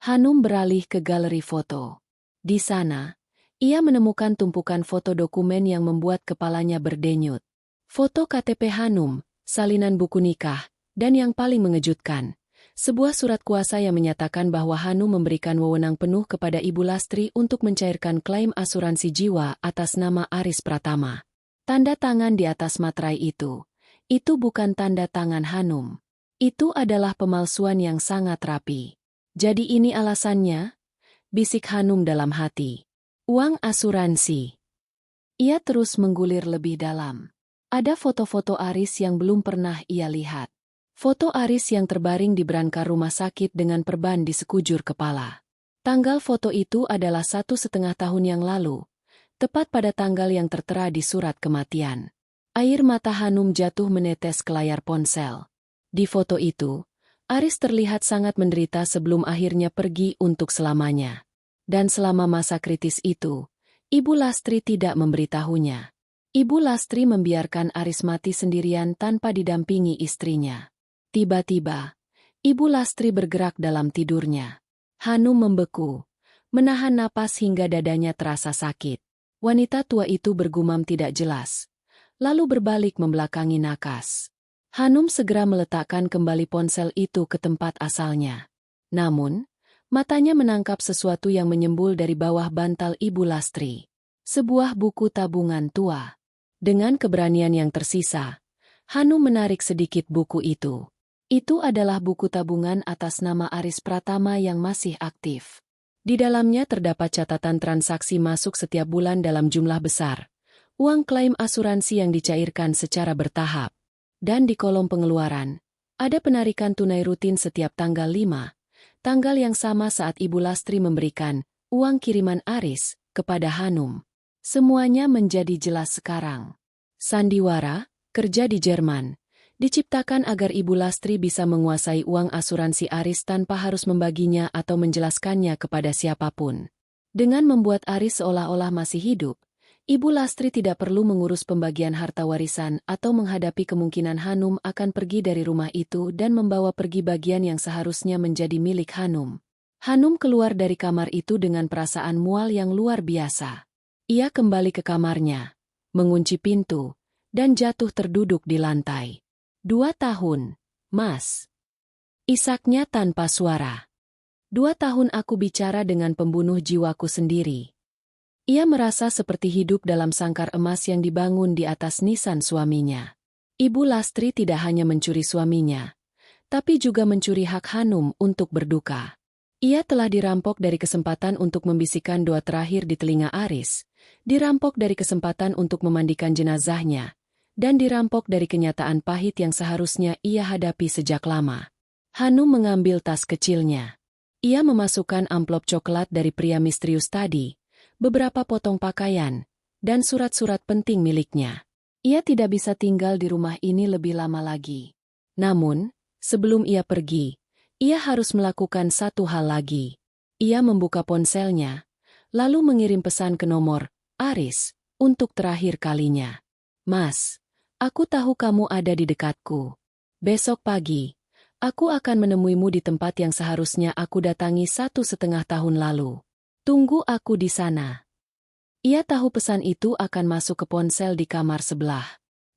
Hanum beralih ke galeri foto. Di sana, ia menemukan tumpukan foto dokumen yang membuat kepalanya berdenyut. Foto KTP Hanum, salinan buku nikah, dan yang paling mengejutkan, sebuah surat kuasa yang menyatakan bahwa Hanum memberikan wewenang penuh kepada Ibu Lastri untuk mencairkan klaim asuransi jiwa atas nama Aris Pratama. Tanda tangan di atas materai itu bukan tanda tangan Hanum. Itu adalah pemalsuan yang sangat rapi. Jadi ini alasannya? Bisik Hanum dalam hati. Uang asuransi. Ia terus menggulir lebih dalam. Ada foto-foto Aris yang belum pernah ia lihat. Foto Aris yang terbaring di berangkar rumah sakit dengan perban di sekujur kepala. Tanggal foto itu adalah 1,5 tahun yang lalu, tepat pada tanggal yang tertera di surat kematian. Air mata Hanum jatuh menetes ke layar ponsel. Di foto itu, Aris terlihat sangat menderita sebelum akhirnya pergi untuk selamanya. Dan selama masa kritis itu, Ibu Lastri tidak memberitahunya. Ibu Lastri membiarkan Aris mati sendirian tanpa didampingi istrinya. Tiba-tiba, Ibu Lastri bergerak dalam tidurnya. Hanum membeku, menahan napas hingga dadanya terasa sakit. Wanita tua itu bergumam tidak jelas, lalu berbalik membelakangi nakas. Hanum segera meletakkan kembali ponsel itu ke tempat asalnya. Namun, matanya menangkap sesuatu yang menyembul dari bawah bantal Ibu Lastri. Sebuah buku tabungan tua. Dengan keberanian yang tersisa, Hanum menarik sedikit buku itu. Itu adalah buku tabungan atas nama Aris Pratama yang masih aktif. Di dalamnya terdapat catatan transaksi masuk setiap bulan dalam jumlah besar, uang klaim asuransi yang dicairkan secara bertahap. Dan di kolom pengeluaran, ada penarikan tunai rutin setiap tanggal 5, Tanggal yang sama saat Ibu Lastri memberikan uang kiriman Aris kepada Hanum. Semuanya menjadi jelas sekarang. Sandiwara, kerja di Jerman, diciptakan agar Ibu Lastri bisa menguasai uang asuransi Aris tanpa harus membaginya atau menjelaskannya kepada siapapun. Dengan membuat Aris seolah-olah masih hidup, Ibu Lastri tidak perlu mengurus pembagian harta warisan atau menghadapi kemungkinan Hanum akan pergi dari rumah itu dan membawa pergi bagian yang seharusnya menjadi milik Hanum. Hanum keluar dari kamar itu dengan perasaan mual yang luar biasa. Ia kembali ke kamarnya, mengunci pintu, dan jatuh terduduk di lantai. 2 tahun, Mas. Isaknya tanpa suara. 2 tahun aku bicara dengan pembunuh jiwaku sendiri. Ia merasa seperti hidup dalam sangkar emas yang dibangun di atas nisan suaminya. Ibu Lastri tidak hanya mencuri suaminya, tapi juga mencuri hak Hanum untuk berduka. Ia telah dirampok dari kesempatan untuk membisikkan doa terakhir di telinga Aris, dirampok dari kesempatan untuk memandikan jenazahnya, dan dirampok dari kenyataan pahit yang seharusnya ia hadapi sejak lama. Hanum mengambil tas kecilnya. Ia memasukkan amplop coklat dari pria misterius tadi, beberapa potong pakaian, dan surat-surat penting miliknya. Ia tidak bisa tinggal di rumah ini lebih lama lagi. Namun, sebelum ia pergi, ia harus melakukan satu hal lagi. Ia membuka ponselnya, lalu mengirim pesan ke nomor Aris untuk terakhir kalinya. Mas, aku tahu kamu ada di dekatku. Besok pagi, aku akan menemuimu di tempat yang seharusnya aku datangi 1,5 tahun lalu. Tunggu aku di sana. Ia tahu pesan itu akan masuk ke ponsel di kamar sebelah.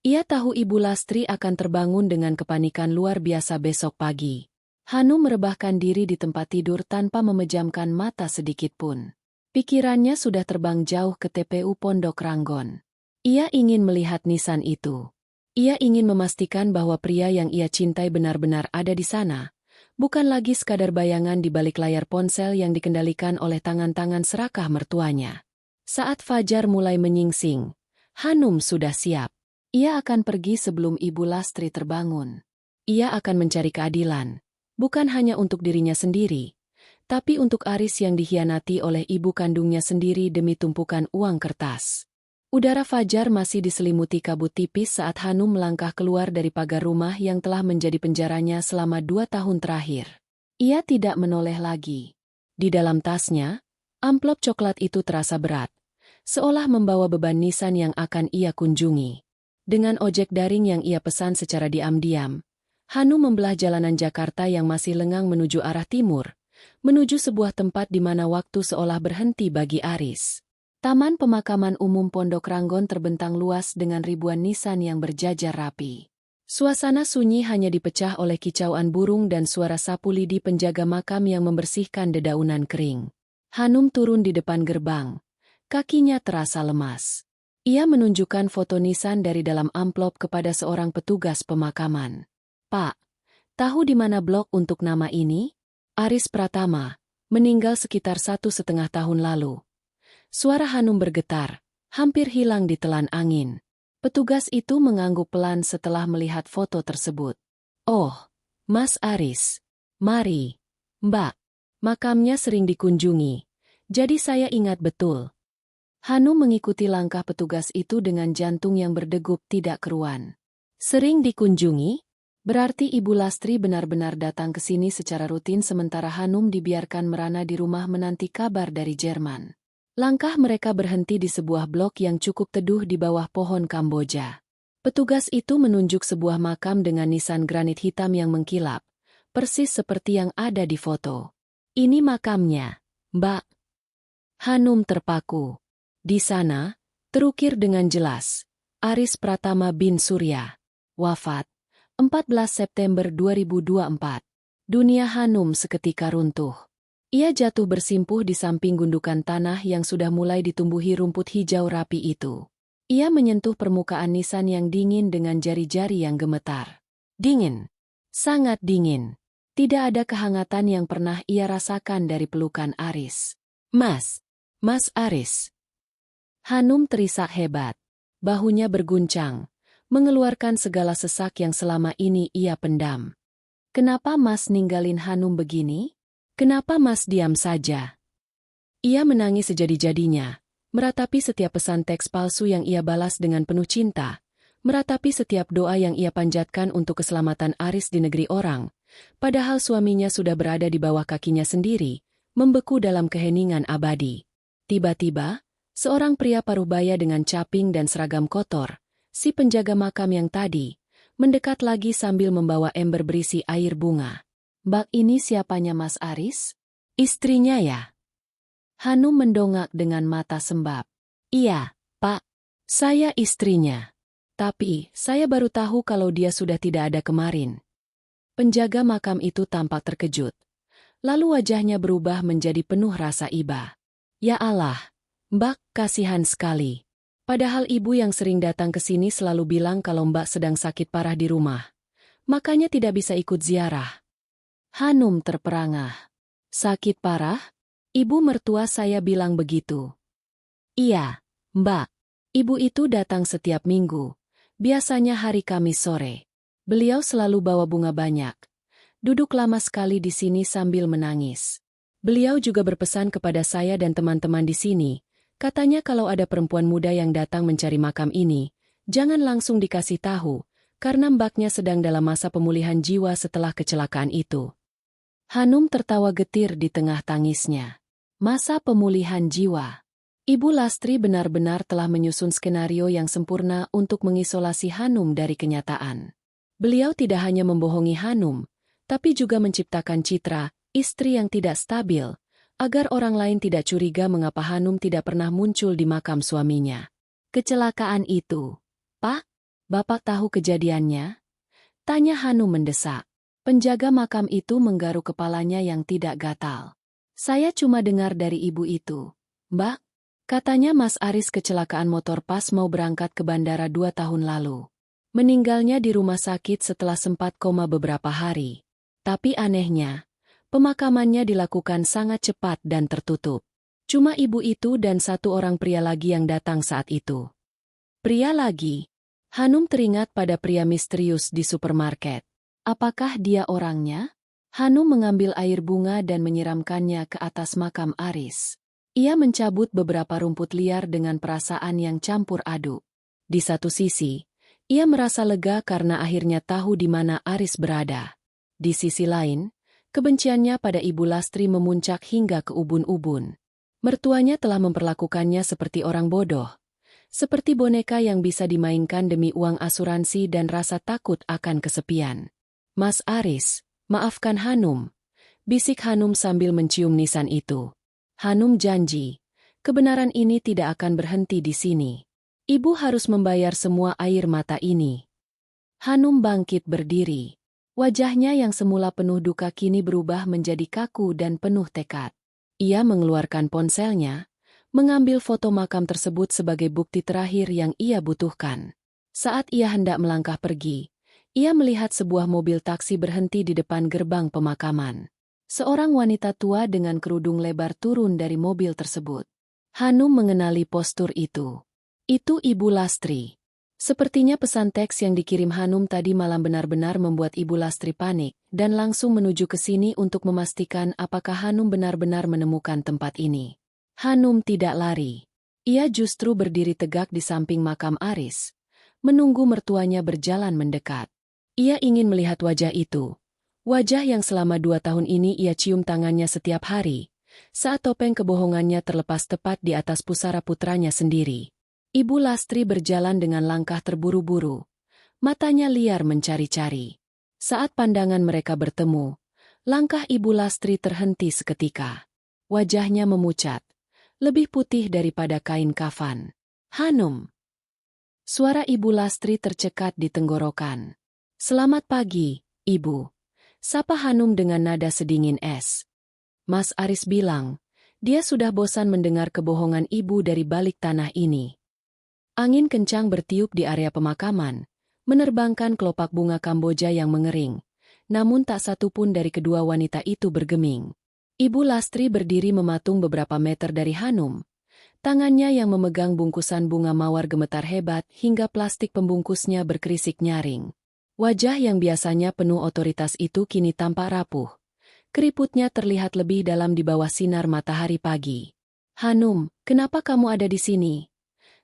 Ia tahu Ibu Lastri akan terbangun dengan kepanikan luar biasa besok pagi. Hanum merebahkan diri di tempat tidur tanpa memejamkan mata sedikit pun. Pikirannya sudah terbang jauh ke TPU Pondok Ranggon. Ia ingin melihat nisan itu. Ia ingin memastikan bahwa pria yang ia cintai benar-benar ada di sana. Bukan lagi sekadar bayangan di balik layar ponsel yang dikendalikan oleh tangan-tangan serakah mertuanya. Saat fajar mulai menyingsing, Hanum sudah siap. Ia akan pergi sebelum Ibu Lastri terbangun. Ia akan mencari keadilan, bukan hanya untuk dirinya sendiri, tapi untuk Aris yang dikhianati oleh ibu kandungnya sendiri demi tumpukan uang kertas. Udara fajar masih diselimuti kabut tipis saat Hanum melangkah keluar dari pagar rumah yang telah menjadi penjaranya selama 2 tahun terakhir. Ia tidak menoleh lagi. Di dalam tasnya, amplop coklat itu terasa berat, seolah membawa beban nisan yang akan ia kunjungi. Dengan ojek daring yang ia pesan secara diam-diam, Hanum membelah jalanan Jakarta yang masih lengang menuju arah timur, menuju sebuah tempat di mana waktu seolah berhenti bagi Aris. Taman Pemakaman Umum Pondok Ranggon terbentang luas dengan ribuan nisan yang berjajar rapi. Suasana sunyi hanya dipecah oleh kicauan burung dan suara sapu lidi penjaga makam yang membersihkan dedaunan kering. Hanum turun di depan gerbang. Kakinya terasa lemas. Ia menunjukkan foto nisan dari dalam amplop kepada seorang petugas pemakaman. Pak, tahu di mana blok untuk nama ini? Aris Pratama, meninggal sekitar 1,5 tahun lalu. Suara Hanum bergetar, hampir hilang ditelan angin. Petugas itu mengangguk pelan setelah melihat foto tersebut. Oh, Mas Aris. Mari. Mbak. Makamnya sering dikunjungi, jadi saya ingat betul. Hanum mengikuti langkah petugas itu dengan jantung yang berdegup tidak keruan. Sering dikunjungi? Berarti Ibu Lastri benar-benar datang ke sini secara rutin sementara Hanum dibiarkan merana di rumah menanti kabar dari Jerman. Langkah mereka berhenti di sebuah blok yang cukup teduh di bawah pohon Kamboja. Petugas itu menunjuk sebuah makam dengan nisan granit hitam yang mengkilap, persis seperti yang ada di foto. Ini makamnya, Mbak. Hanum terpaku. Di sana, terukir dengan jelas, Aris Pratama bin Surya. Wafat, 14 September 2024. Dunia Hanum seketika runtuh. Ia jatuh bersimpuh di samping gundukan tanah yang sudah mulai ditumbuhi rumput hijau rapi itu. Ia menyentuh permukaan nisan yang dingin dengan jari-jari yang gemetar. Dingin. Sangat dingin. Tidak ada kehangatan yang pernah ia rasakan dari pelukan Aris. Mas Aris. Hanum terisak hebat. Bahunya berguncang, mengeluarkan segala sesak yang selama ini ia pendam. Kenapa Mas ninggalin Hanum begini? Kenapa Mas diam saja? Ia menangis sejadi-jadinya, meratapi setiap pesan teks palsu yang ia balas dengan penuh cinta, meratapi setiap doa yang ia panjatkan untuk keselamatan Aris di negeri orang, padahal suaminya sudah berada di bawah kakinya sendiri, membeku dalam keheningan abadi. Tiba-tiba, seorang pria paruh baya dengan caping dan seragam kotor, si penjaga makam yang tadi, mendekat lagi sambil membawa ember berisi air bunga. "Bak, ini siapanya Mas Aris? Istrinya ya?" Hanum mendongak dengan mata sembab. "Iya, Pak. Saya istrinya. Tapi, saya baru tahu kalau dia sudah tidak ada kemarin." Penjaga makam itu tampak terkejut. Lalu wajahnya berubah menjadi penuh rasa iba. "Ya Allah, Mbak, kasihan sekali. Padahal ibu yang sering datang ke sini selalu bilang kalau Mbak sedang sakit parah di rumah. Makanya tidak bisa ikut ziarah." Hanum terperangah. "Sakit parah? Ibu mertua saya bilang begitu." "Iya, Mbak. Ibu itu datang setiap minggu. Biasanya hari Kamis sore. Beliau selalu bawa bunga banyak. Duduk lama sekali di sini sambil menangis. Beliau juga berpesan kepada saya dan teman-teman di sini. Katanya kalau ada perempuan muda yang datang mencari makam ini, jangan langsung dikasih tahu, karena mbaknya sedang dalam masa pemulihan jiwa setelah kecelakaan itu." Hanum tertawa getir di tengah tangisnya. Masa pemulihan jiwa. Ibu Lastri benar-benar telah menyusun skenario yang sempurna untuk mengisolasi Hanum dari kenyataan. Beliau tidak hanya membohongi Hanum, tapi juga menciptakan citra istri yang tidak stabil, agar orang lain tidak curiga mengapa Hanum tidak pernah muncul di makam suaminya. "Kecelakaan itu, Pak, Bapak tahu kejadiannya?" tanya Hanum mendesak. Penjaga makam itu menggaruk kepalanya yang tidak gatal. "Saya cuma dengar dari ibu itu, Mbak. Katanya Mas Aris kecelakaan motor pas mau berangkat ke bandara 2 tahun lalu. Meninggalnya di rumah sakit setelah sempat koma beberapa hari. Tapi anehnya, pemakamannya dilakukan sangat cepat dan tertutup. Cuma ibu itu dan satu orang pria lagi yang datang saat itu." "Pria lagi?" Hanum teringat pada pria misterius di supermarket. Apakah dia orangnya? Hanum mengambil air bunga dan menyiramkannya ke atas makam Aris. Ia mencabut beberapa rumput liar dengan perasaan yang campur aduk. Di satu sisi, ia merasa lega karena akhirnya tahu di mana Aris berada. Di sisi lain, kebenciannya pada Ibu Lastri memuncak hingga ke ubun-ubun. Mertuanya telah memperlakukannya seperti orang bodoh. Seperti boneka yang bisa dimainkan demi uang asuransi dan rasa takut akan kesepian. "Mas Aris, maafkan Hanum," bisik Hanum sambil mencium nisan itu. Hanum janji, kebenaran ini tidak akan berhenti di sini. Ibu harus membayar semua air mata ini. Hanum bangkit berdiri. Wajahnya yang semula penuh duka kini berubah menjadi kaku dan penuh tekad. Ia mengeluarkan ponselnya, mengambil foto makam tersebut sebagai bukti terakhir yang ia butuhkan. Saat ia hendak melangkah pergi, ia melihat sebuah mobil taksi berhenti di depan gerbang pemakaman. Seorang wanita tua dengan kerudung lebar turun dari mobil tersebut. Hanum mengenali postur itu. Itu Ibu Lastri. Sepertinya pesan teks yang dikirim Hanum tadi malam benar-benar membuat Ibu Lastri panik dan langsung menuju ke sini untuk memastikan apakah Hanum benar-benar menemukan tempat ini. Hanum tidak lari. Ia justru berdiri tegak di samping makam Aris, menunggu mertuanya berjalan mendekat. Ia ingin melihat wajah itu. Wajah yang selama 2 tahun ini ia cium tangannya setiap hari, saat topeng kebohongannya terlepas tepat di atas pusara putranya sendiri. Ibu Lastri berjalan dengan langkah terburu-buru. Matanya liar mencari-cari. Saat pandangan mereka bertemu, langkah Ibu Lastri terhenti seketika. Wajahnya memucat, lebih putih daripada kain kafan. "Hanum." Suara Ibu Lastri tercekat di tenggorokan. "Selamat pagi, Ibu," sapa Hanum dengan nada sedingin es. Mas Aris bilang, dia sudah bosan mendengar kebohongan ibu dari balik tanah ini. Angin kencang bertiup di area pemakaman, menerbangkan kelopak bunga Kamboja yang mengering, namun tak satu pun dari kedua wanita itu bergeming. Ibu Lastri berdiri mematung beberapa meter dari Hanum. Tangannya yang memegang bungkusan bunga mawar gemetar hebat hingga plastik pembungkusnya berkerisik nyaring. Wajah yang biasanya penuh otoritas itu kini tampak rapuh, Keriputnya terlihat lebih dalam di bawah sinar matahari pagi. "Hanum, kenapa kamu ada di sini?"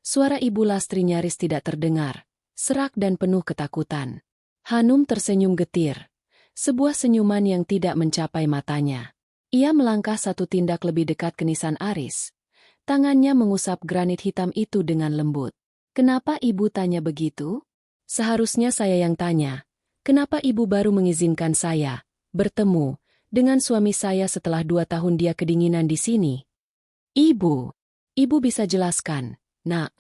Suara Ibu Lastri nyaris tidak terdengar, serak dan penuh ketakutan. Hanum tersenyum getir, sebuah senyuman yang tidak mencapai matanya. Ia melangkah satu tindak lebih dekat ke nisan Aris. Tangannya mengusap granit hitam itu dengan lembut. "Kenapa ibu tanya begitu?" "Seharusnya saya yang tanya. Kenapa ibu baru mengizinkan saya bertemu dengan suami saya setelah 2 tahun dia kedinginan di sini?" Ibu bisa jelaskan, Nak."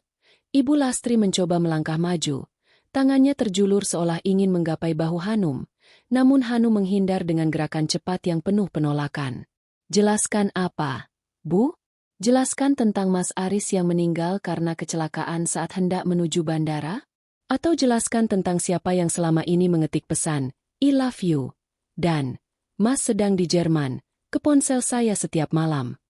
Ibu Lastri mencoba melangkah maju. Tangannya terjulur seolah ingin menggapai bahu Hanum, namun Hanum menghindar dengan gerakan cepat yang penuh penolakan. "Jelaskan apa, Bu?" "Jelaskan tentang Mas Aris yang meninggal karena kecelakaan saat hendak menuju bandara? Atau jelaskan tentang siapa yang selama ini mengetik pesan, 'I love you', dan 'Mas sedang di Jerman', ke ponsel saya setiap malam?"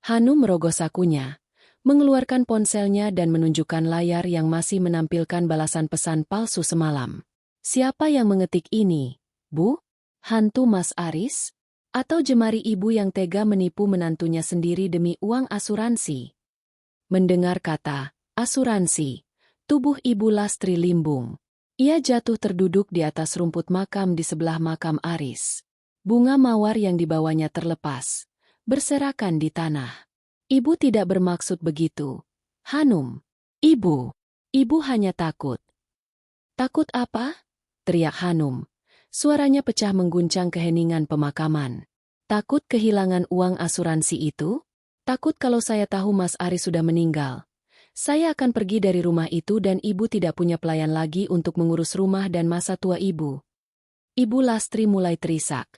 Hanum merogoh sakunya, mengeluarkan ponselnya dan menunjukkan layar yang masih menampilkan balasan pesan palsu semalam. "Siapa yang mengetik ini, Bu? Hantu Mas Aris? Atau jemari ibu yang tega menipu menantunya sendiri demi uang asuransi?" Mendengar kata asuransi, tubuh Ibu Lastri limbung. Ia jatuh terduduk di atas rumput makam di sebelah makam Aris. Bunga mawar yang dibawanya terlepas, berserakan di tanah. "Ibu tidak bermaksud begitu, Hanum. Ibu hanya takut." "Takut apa?" teriak Hanum. Suaranya pecah mengguncang keheningan pemakaman. "Takut kehilangan uang asuransi itu? Takut kalau saya tahu Mas Aris sudah meninggal. Saya akan pergi dari rumah itu dan ibu tidak punya pelayan lagi untuk mengurus rumah dan masa tua ibu." Ibu Lastri mulai terisak.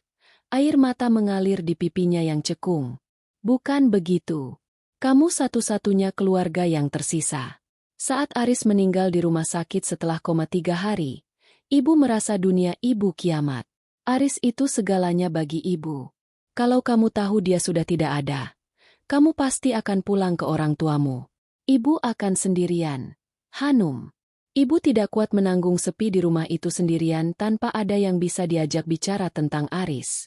Air mata mengalir di pipinya yang cekung. "Bukan begitu. Kamu satu-satunya keluarga yang tersisa." Saat Aris meninggal di rumah sakit setelah koma 3 hari, ibu merasa dunia ibu kiamat. Aris itu segalanya bagi ibu. Kalau kamu tahu dia sudah tidak ada, kamu pasti akan pulang ke orang tuamu. Ibu akan sendirian, Hanum. Ibu tidak kuat menanggung sepi di rumah itu sendirian tanpa ada yang bisa diajak bicara tentang Aris.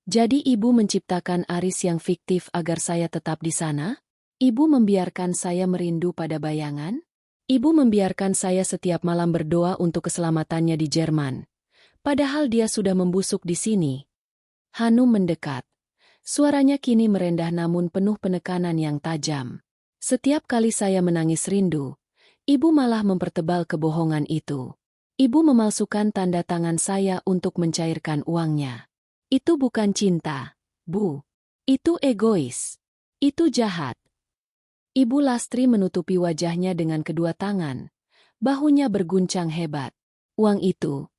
"Jadi ibu menciptakan Aris yang fiktif agar saya tetap di sana? Ibu membiarkan saya merindu pada bayangan? Ibu membiarkan saya setiap malam berdoa untuk keselamatannya di Jerman. Padahal dia sudah membusuk di sini." Hanum mendekat. Suaranya kini merendah namun penuh penekanan yang tajam. "Setiap kali saya menangis rindu, ibu malah mempertebal kebohongan itu. Ibu memalsukan tanda tangan saya untuk mencairkan uangnya. Itu bukan cinta, Bu. Itu egois. Itu jahat." Ibu Lastri menutupi wajahnya dengan kedua tangan. Bahunya berguncang hebat. Uang itu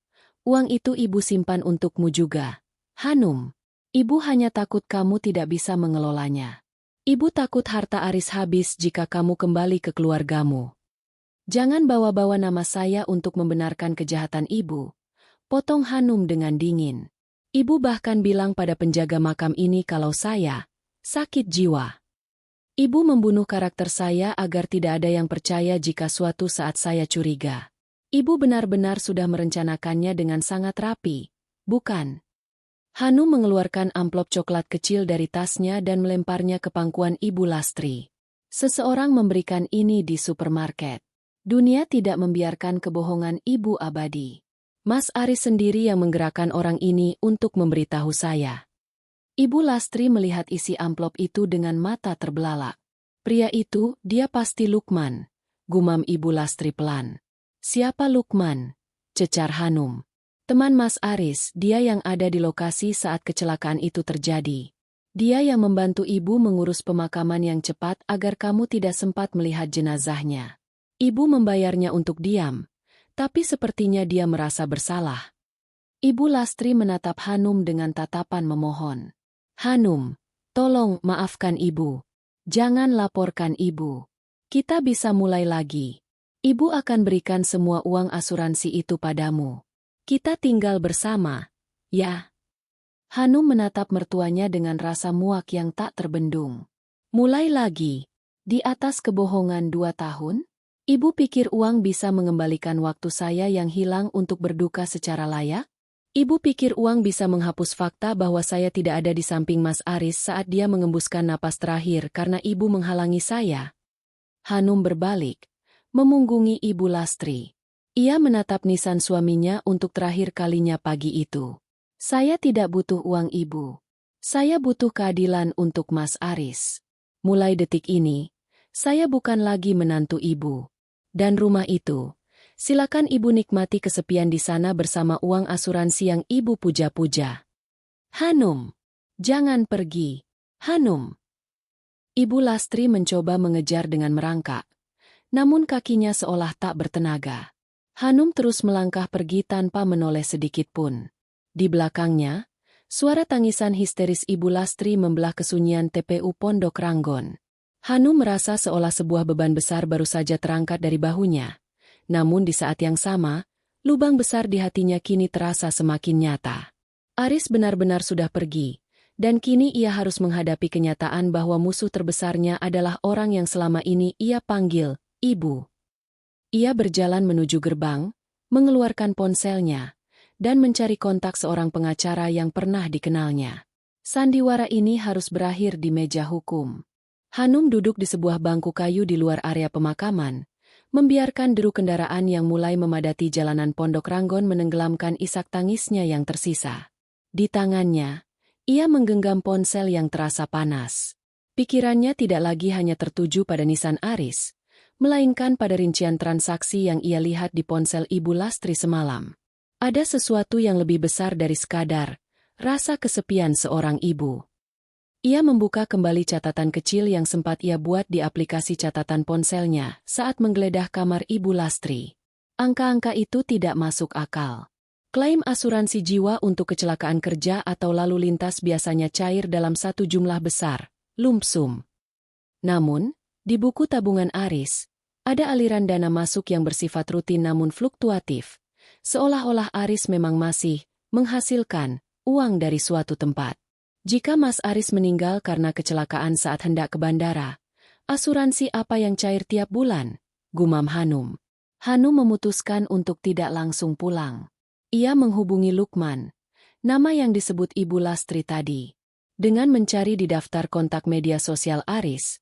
ibu simpan untukmu juga, Hanum. Ibu hanya takut kamu tidak bisa mengelolanya. Ibu takut harta Aris habis jika kamu kembali ke keluargamu. Jangan bawa-bawa nama saya untuk membenarkan kejahatan ibu," potong Hanum dengan dingin. "Ibu bahkan bilang pada penjaga makam ini kalau saya sakit jiwa. Ibu membunuh karakter saya agar tidak ada yang percaya jika suatu saat saya curiga. Ibu benar-benar sudah merencanakannya dengan sangat rapi, bukan?" Hanum mengeluarkan amplop coklat kecil dari tasnya dan melemparnya ke pangkuan Ibu Lastri. "Seseorang memberikan ini di supermarket. Dunia tidak membiarkan kebohongan ibu abadi. Mas Aris sendiri yang menggerakkan orang ini untuk memberitahu saya." Ibu Lastri melihat isi amplop itu dengan mata terbelalak. "Pria itu, dia pasti Lukman," gumam Ibu Lastri pelan. "Siapa Lukman?" cecar Hanum. "Teman Mas Aris, dia yang ada di lokasi saat kecelakaan itu terjadi. Dia yang membantu ibu mengurus pemakaman yang cepat agar kamu tidak sempat melihat jenazahnya. Ibu membayarnya untuk diam, tapi sepertinya dia merasa bersalah." Ibu Lastri menatap Hanum dengan tatapan memohon. "Hanum, tolong maafkan ibu. Jangan laporkan ibu. Kita bisa mulai lagi. Ibu akan berikan semua uang asuransi itu padamu. Kita tinggal bersama, ya?" Hanum menatap mertuanya dengan rasa muak yang tak terbendung. "Mulai lagi? Di atas kebohongan 2 tahun? Ibu pikir uang bisa mengembalikan waktu saya yang hilang untuk berduka secara layak? Ibu pikir uang bisa menghapus fakta bahwa saya tidak ada di samping Mas Aris saat dia mengembuskan napas terakhir karena ibu menghalangi saya. Hanum berbalik, memunggungi Ibu Lastri. Ia menatap nisan suaminya untuk terakhir kalinya pagi itu. Saya tidak butuh uang ibu. Saya butuh keadilan untuk Mas Aris. Mulai detik ini, saya bukan lagi menantu ibu. Dan rumah itu, silakan ibu nikmati kesepian di sana bersama uang asuransi yang ibu puja-puja. Hanum, jangan pergi. Hanum. Ibu Lastri mencoba mengejar dengan merangkak. Namun kakinya seolah tak bertenaga. Hanum terus melangkah pergi tanpa menoleh sedikit pun. Di belakangnya, suara tangisan histeris Ibu Lastri membelah kesunyian TPU Pondok Ranggon. Hanum merasa seolah sebuah beban besar baru saja terangkat dari bahunya. Namun di saat yang sama, lubang besar di hatinya kini terasa semakin nyata. Aris benar-benar sudah pergi, dan kini ia harus menghadapi kenyataan bahwa musuh terbesarnya adalah orang yang selama ini ia panggil ibu. Ia berjalan menuju gerbang, mengeluarkan ponselnya, dan mencari kontak seorang pengacara yang pernah dikenalnya. Sandiwara ini harus berakhir di meja hukum. Hanum duduk di sebuah bangku kayu di luar area pemakaman, membiarkan deru kendaraan yang mulai memadati jalanan Pondok Ranggon menenggelamkan isak tangisnya yang tersisa. Di tangannya, ia menggenggam ponsel yang terasa panas. Pikirannya tidak lagi hanya tertuju pada nisan Aris, melainkan pada rincian transaksi yang ia lihat di ponsel Ibu Lastri semalam. Ada sesuatu yang lebih besar dari sekadar rasa kesepian seorang ibu. Ia membuka kembali catatan kecil yang sempat ia buat di aplikasi catatan ponselnya saat menggeledah kamar Ibu Lastri. Angka-angka itu tidak masuk akal. Klaim asuransi jiwa untuk kecelakaan kerja atau lalu lintas biasanya cair dalam satu jumlah besar, lump sum. Namun, di buku tabungan Aris, ada aliran dana masuk yang bersifat rutin namun fluktuatif. Seolah-olah Aris memang masih menghasilkan uang dari suatu tempat. Jika Mas Aris meninggal karena kecelakaan saat hendak ke bandara, asuransi apa yang cair tiap bulan? Gumam Hanum. Hanum memutuskan untuk tidak langsung pulang. Ia menghubungi Lukman, nama yang disebut Ibu Lastri tadi. Dengan mencari di daftar kontak media sosial Aris,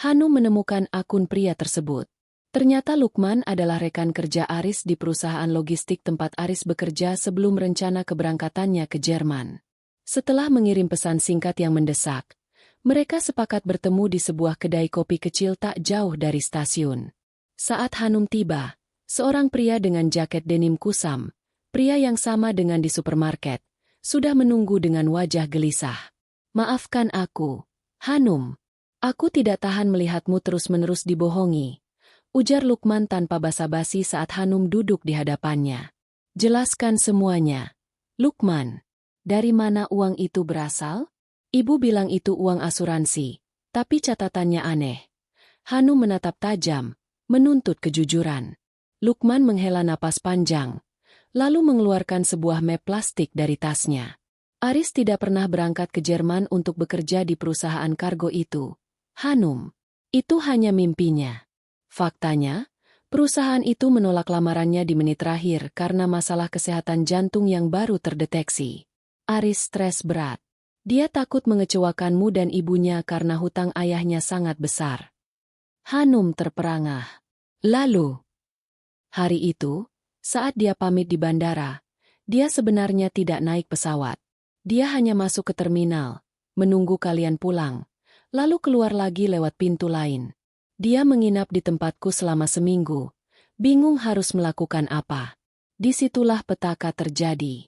Hanum menemukan akun pria tersebut. Ternyata Lukman adalah rekan kerja Aris di perusahaan logistik tempat Aris bekerja sebelum rencana keberangkatannya ke Jerman. Setelah mengirim pesan singkat yang mendesak, mereka sepakat bertemu di sebuah kedai kopi kecil tak jauh dari stasiun. Saat Hanum tiba, seorang pria dengan jaket denim kusam, pria yang sama dengan di supermarket, sudah menunggu dengan wajah gelisah. "Maafkan aku, Hanum. Aku tidak tahan melihatmu terus-menerus dibohongi," ujar Lukman tanpa basa-basi saat Hanum duduk di hadapannya. "Jelaskan semuanya, Lukman. Dari mana uang itu berasal?" Ibu bilang itu uang asuransi, tapi catatannya aneh. Hanum menatap tajam, menuntut kejujuran. Lukman menghela napas panjang, lalu mengeluarkan sebuah map plastik dari tasnya. Aris tidak pernah berangkat ke Jerman untuk bekerja di perusahaan kargo itu. Hanum, itu hanya mimpinya. Faktanya, perusahaan itu menolak lamarannya di menit terakhir karena masalah kesehatan jantung yang baru terdeteksi. Aris stres berat. Dia takut mengecewakanmu dan ibunya karena hutang ayahnya sangat besar. Hanum terperangah. Lalu, hari itu, saat dia pamit di bandara, dia sebenarnya tidak naik pesawat. Dia hanya masuk ke terminal, menunggu kalian pulang, lalu keluar lagi lewat pintu lain. Dia menginap di tempatku selama seminggu, bingung harus melakukan apa. Disitulah petaka terjadi.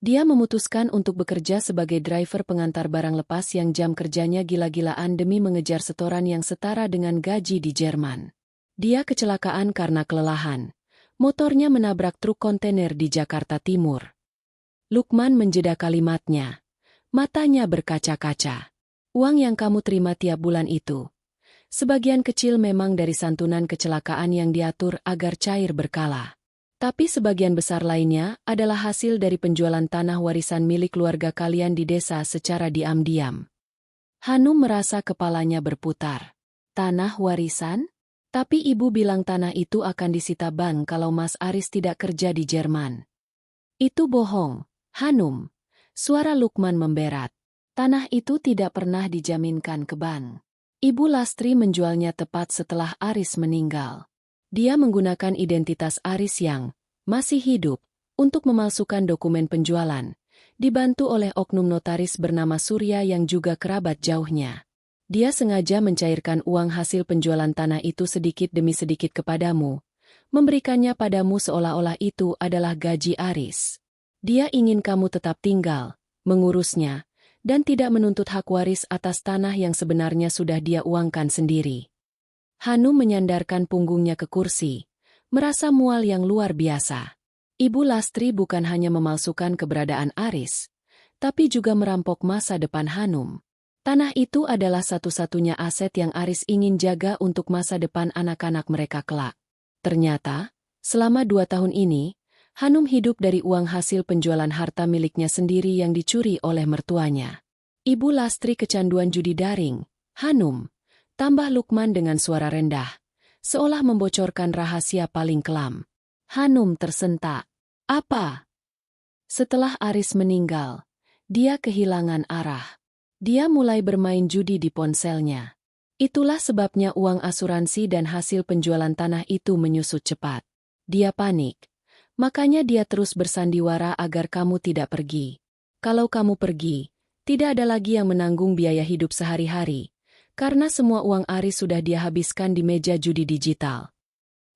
Dia memutuskan untuk bekerja sebagai driver pengantar barang lepas yang jam kerjanya gila-gilaan demi mengejar setoran yang setara dengan gaji di Jerman. Dia kecelakaan karena kelelahan. Motornya menabrak truk kontainer di Jakarta Timur. Lukman menjeda kalimatnya. Matanya berkaca-kaca. "Uang yang kamu terima tiap bulan itu, sebagian kecil memang dari santunan kecelakaan yang diatur agar cair berkala. Tapi sebagian besar lainnya adalah hasil dari penjualan tanah warisan milik keluarga kalian di desa secara diam-diam." Hanum merasa kepalanya berputar. Tanah warisan? Tapi ibu bilang tanah itu akan disita bank kalau Mas Aris tidak kerja di Jerman. Itu bohong, Hanum, suara Lukman memberat. Tanah itu tidak pernah dijaminkan ke bank. Ibu Lastri menjualnya tepat setelah Aris meninggal. Dia menggunakan identitas Aris yang masih hidup untuk memalsukan dokumen penjualan, dibantu oleh oknum notaris bernama Surya yang juga kerabat jauhnya. Dia sengaja mencairkan uang hasil penjualan tanah itu sedikit demi sedikit kepadamu, memberikannya padamu seolah-olah itu adalah gaji Aris. Dia ingin kamu tetap tinggal, mengurusnya, dan tidak menuntut hak waris atas tanah yang sebenarnya sudah dia uangkan sendiri. Hanum menyandarkan punggungnya ke kursi, merasa mual yang luar biasa. Ibu Lastri bukan hanya memalsukan keberadaan Aris, tapi juga merampok masa depan Hanum. Tanah itu adalah satu-satunya aset yang Aris ingin jaga untuk masa depan anak-anak mereka kelak. Ternyata, selama 2 tahun ini, Hanum hidup dari uang hasil penjualan harta miliknya sendiri yang dicuri oleh mertuanya. Ibu Lastri kecanduan judi daring. Hanum, tambah Lukman dengan suara rendah, seolah membocorkan rahasia paling kelam. Hanum tersentak. Apa? Setelah Aris meninggal, dia kehilangan arah. Dia mulai bermain judi di ponselnya. Itulah sebabnya uang asuransi dan hasil penjualan tanah itu menyusut cepat. Dia panik. Makanya dia terus bersandiwara agar kamu tidak pergi. Kalau kamu pergi, tidak ada lagi yang menanggung biaya hidup sehari-hari, karena semua uang Aris sudah dia habiskan di meja judi digital.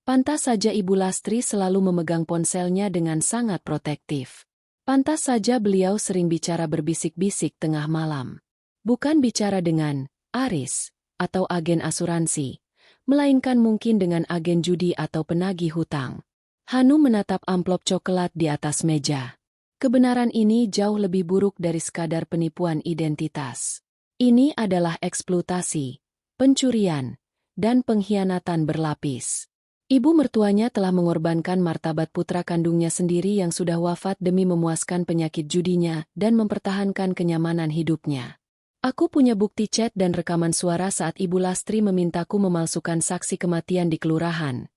Pantas saja Ibu Lastri selalu memegang ponselnya dengan sangat protektif. Pantas saja beliau sering bicara berbisik-bisik tengah malam. Bukan bicara dengan Aris atau agen asuransi, melainkan mungkin dengan agen judi atau penagih hutang. Hanum menatap amplop coklat di atas meja. Kebenaran ini jauh lebih buruk dari sekadar penipuan identitas. Ini adalah eksploitasi, pencurian, dan pengkhianatan berlapis. Ibu mertuanya telah mengorbankan martabat putra kandungnya sendiri yang sudah wafat demi memuaskan penyakit judinya dan mempertahankan kenyamanan hidupnya. Aku punya bukti chat dan rekaman suara saat Ibu Lastri memintaku memalsukan saksi kematian di kelurahan.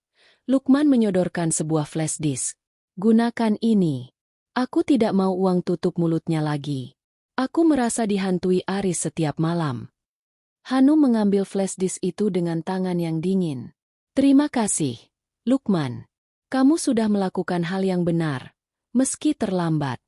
Lukman menyodorkan sebuah flash disk. Gunakan ini. Aku tidak mau uang tutup mulutnya lagi. Aku merasa dihantui Aris setiap malam. Hanum mengambil flash disk itu dengan tangan yang dingin. Terima kasih, Lukman. Kamu sudah melakukan hal yang benar, meski terlambat.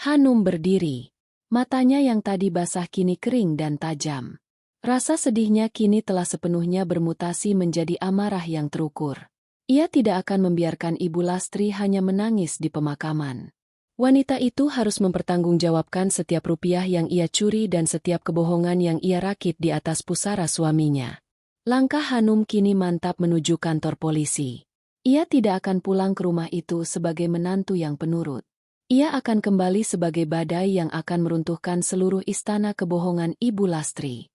Hanum berdiri. Matanya yang tadi basah kini kering dan tajam. Rasa sedihnya kini telah sepenuhnya bermutasi menjadi amarah yang terukur. Ia tidak akan membiarkan Ibu Lastri hanya menangis di pemakaman. Wanita itu harus mempertanggungjawabkan setiap rupiah yang ia curi dan setiap kebohongan yang ia rakit di atas pusara suaminya. Langkah Hanum kini mantap menuju kantor polisi. Ia tidak akan pulang ke rumah itu sebagai menantu yang penurut. Ia akan kembali sebagai badai yang akan meruntuhkan seluruh istana kebohongan Ibu Lastri.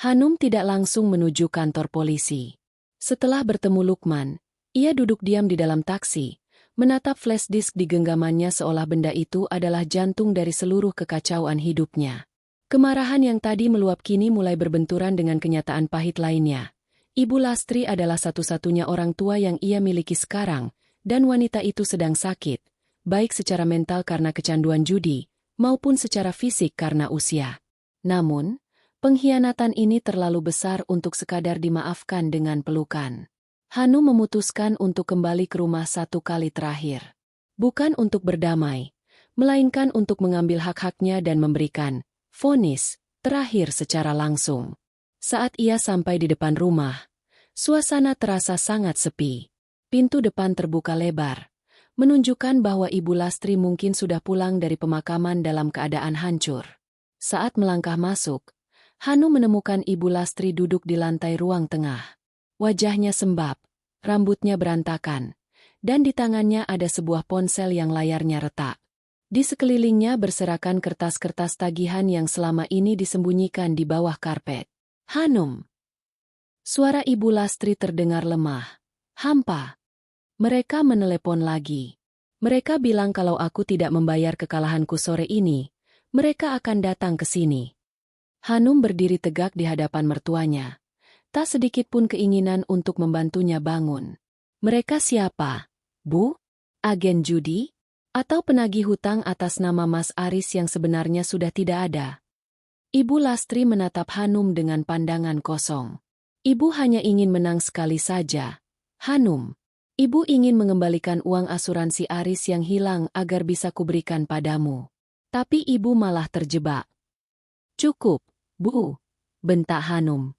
Hanum tidak langsung menuju kantor polisi. Setelah bertemu Lukman, ia duduk diam di dalam taksi, menatap flash disk di genggamannya seolah benda itu adalah jantung dari seluruh kekacauan hidupnya. Kemarahan yang tadi meluap kini mulai berbenturan dengan kenyataan pahit lainnya. Ibu Lastri adalah satu-satunya orang tua yang ia miliki sekarang, dan wanita itu sedang sakit, baik secara mental karena kecanduan judi, maupun secara fisik karena usia. Namun, pengkhianatan ini terlalu besar untuk sekadar dimaafkan dengan pelukan. Hanum memutuskan untuk kembali ke rumah satu kali terakhir. Bukan untuk berdamai, melainkan untuk mengambil hak-haknya dan memberikan vonis terakhir secara langsung. Saat ia sampai di depan rumah, suasana terasa sangat sepi. Pintu depan terbuka lebar, menunjukkan bahwa Ibu Lastri mungkin sudah pulang dari pemakaman dalam keadaan hancur. Saat melangkah masuk, Hanum menemukan Ibu Lastri duduk di lantai ruang tengah. Wajahnya sembab, rambutnya berantakan, dan di tangannya ada sebuah ponsel yang layarnya retak. Di sekelilingnya berserakan kertas-kertas tagihan yang selama ini disembunyikan di bawah karpet. Hanum. Suara Ibu Lastri terdengar lemah, hampa. Mereka menelepon lagi. Mereka bilang kalau aku tidak membayar kekalahanku sore ini, mereka akan datang ke sini. Hanum berdiri tegak di hadapan mertuanya. Tak sedikit pun keinginan untuk membantunya bangun. Mereka siapa, Bu? Agen judi? Atau penagih hutang atas nama Mas Aris yang sebenarnya sudah tidak ada? Ibu Lastri menatap Hanum dengan pandangan kosong. Ibu hanya ingin menang sekali saja. Hanum, ibu ingin mengembalikan uang asuransi Aris yang hilang agar bisa kuberikan padamu. Tapi ibu malah terjebak. Cukup, Bu, bentak Hanum.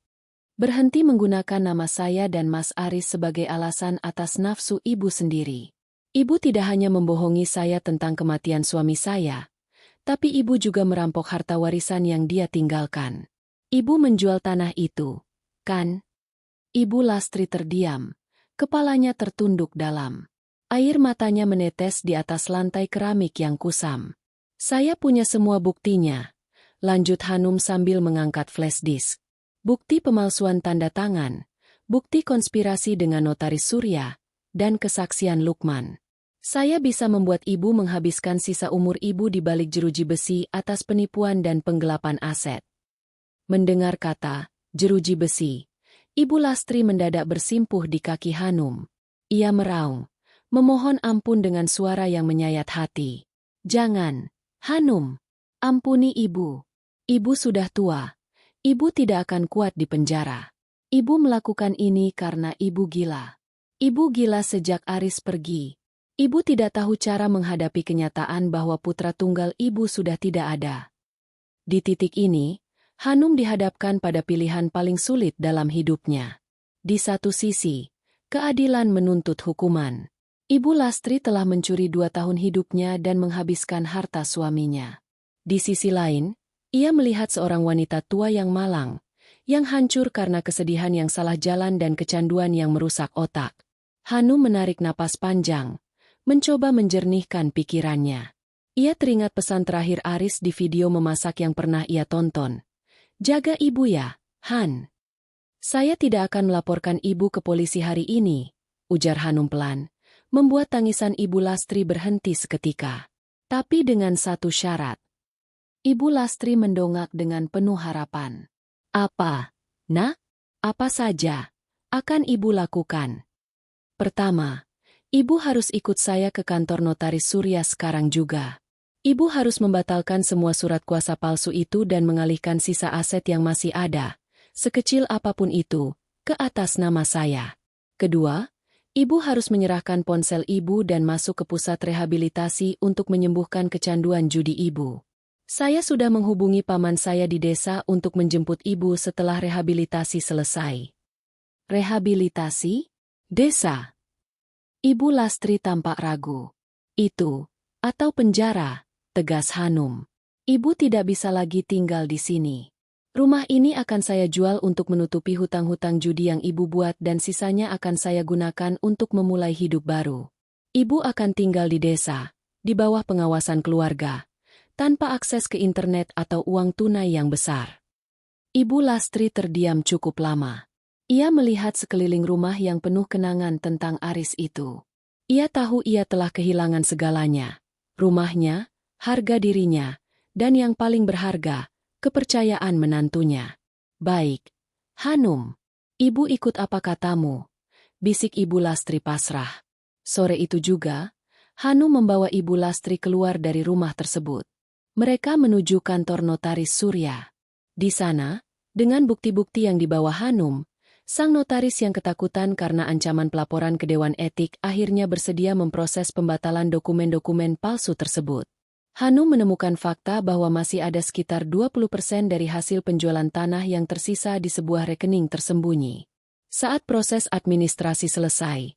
Berhenti menggunakan nama saya dan Mas Aris sebagai alasan atas nafsu ibu sendiri. Ibu tidak hanya membohongi saya tentang kematian suami saya, tapi ibu juga merampok harta warisan yang dia tinggalkan. Ibu menjual tanah itu, kan? Ibu Lastri terdiam, kepalanya tertunduk dalam. Air matanya menetes di atas lantai keramik yang kusam. Saya punya semua buktinya, lanjut Hanum sambil mengangkat flash disk. Bukti pemalsuan tanda tangan, bukti konspirasi dengan notaris Surya, dan kesaksian Lukman. Saya bisa membuat ibu menghabiskan sisa umur ibu di balik jeruji besi atas penipuan dan penggelapan aset. Mendengar kata jeruji besi, Ibu Lastri mendadak bersimpuh di kaki Hanum. Ia meraung, memohon ampun dengan suara yang menyayat hati. Jangan, Hanum, ampuni ibu. Ibu sudah tua. Ibu tidak akan kuat di penjara. Ibu melakukan ini karena ibu gila. Ibu gila sejak Aris pergi. Ibu tidak tahu cara menghadapi kenyataan bahwa putra tunggal ibu sudah tidak ada. Di titik ini, Hanum dihadapkan pada pilihan paling sulit dalam hidupnya. Di satu sisi, keadilan menuntut hukuman. Ibu Lastri telah mencuri 2 tahun hidupnya dan menghabiskan harta suaminya. Di sisi lain, ia melihat seorang wanita tua yang malang, yang hancur karena kesedihan yang salah jalan dan kecanduan yang merusak otak. Hanum menarik napas panjang, mencoba menjernihkan pikirannya. Ia teringat pesan terakhir Aris di video memasak yang pernah ia tonton. Jaga ibu ya, Han. Saya tidak akan melaporkan ibu ke polisi hari ini, ujar Hanum pelan, membuat tangisan Ibu Lastri berhenti seketika. Tapi dengan satu syarat. Ibu Lastri mendongak dengan penuh harapan. Apa? Nak? Apa saja akan ibu lakukan? Pertama, ibu harus ikut saya ke kantor notaris Surya sekarang juga. Ibu harus membatalkan semua surat kuasa palsu itu dan mengalihkan sisa aset yang masih ada, sekecil apapun itu, ke atas nama saya. Kedua, ibu harus menyerahkan ponsel ibu dan masuk ke pusat rehabilitasi untuk menyembuhkan kecanduan judi ibu. Saya sudah menghubungi paman saya di desa untuk menjemput ibu setelah rehabilitasi selesai. Rehabilitasi? Desa? Ibu Lastri tampak ragu. Itu, atau penjara, tegas Hanum. Ibu tidak bisa lagi tinggal di sini. Rumah ini akan saya jual untuk menutupi hutang-hutang judi yang ibu buat dan sisanya akan saya gunakan untuk memulai hidup baru. Ibu akan tinggal di desa, di bawah pengawasan keluarga, tanpa akses ke internet atau uang tunai yang besar. Ibu Lastri terdiam cukup lama. Ia melihat sekeliling rumah yang penuh kenangan tentang Aris itu. Ia tahu ia telah kehilangan segalanya. Rumahnya, harga dirinya, dan yang paling berharga, kepercayaan menantunya. Baik, Hanum, ibu ikut apa katamu? Bisik Ibu Lastri pasrah. Sore itu juga, Hanum membawa Ibu Lastri keluar dari rumah tersebut. Mereka menuju kantor notaris Surya. Di sana, dengan bukti-bukti yang dibawa Hanum, sang notaris yang ketakutan karena ancaman pelaporan ke Dewan Etik akhirnya bersedia memproses pembatalan dokumen-dokumen palsu tersebut. Hanum menemukan fakta bahwa masih ada sekitar 20% dari hasil penjualan tanah yang tersisa di sebuah rekening tersembunyi. Saat proses administrasi selesai,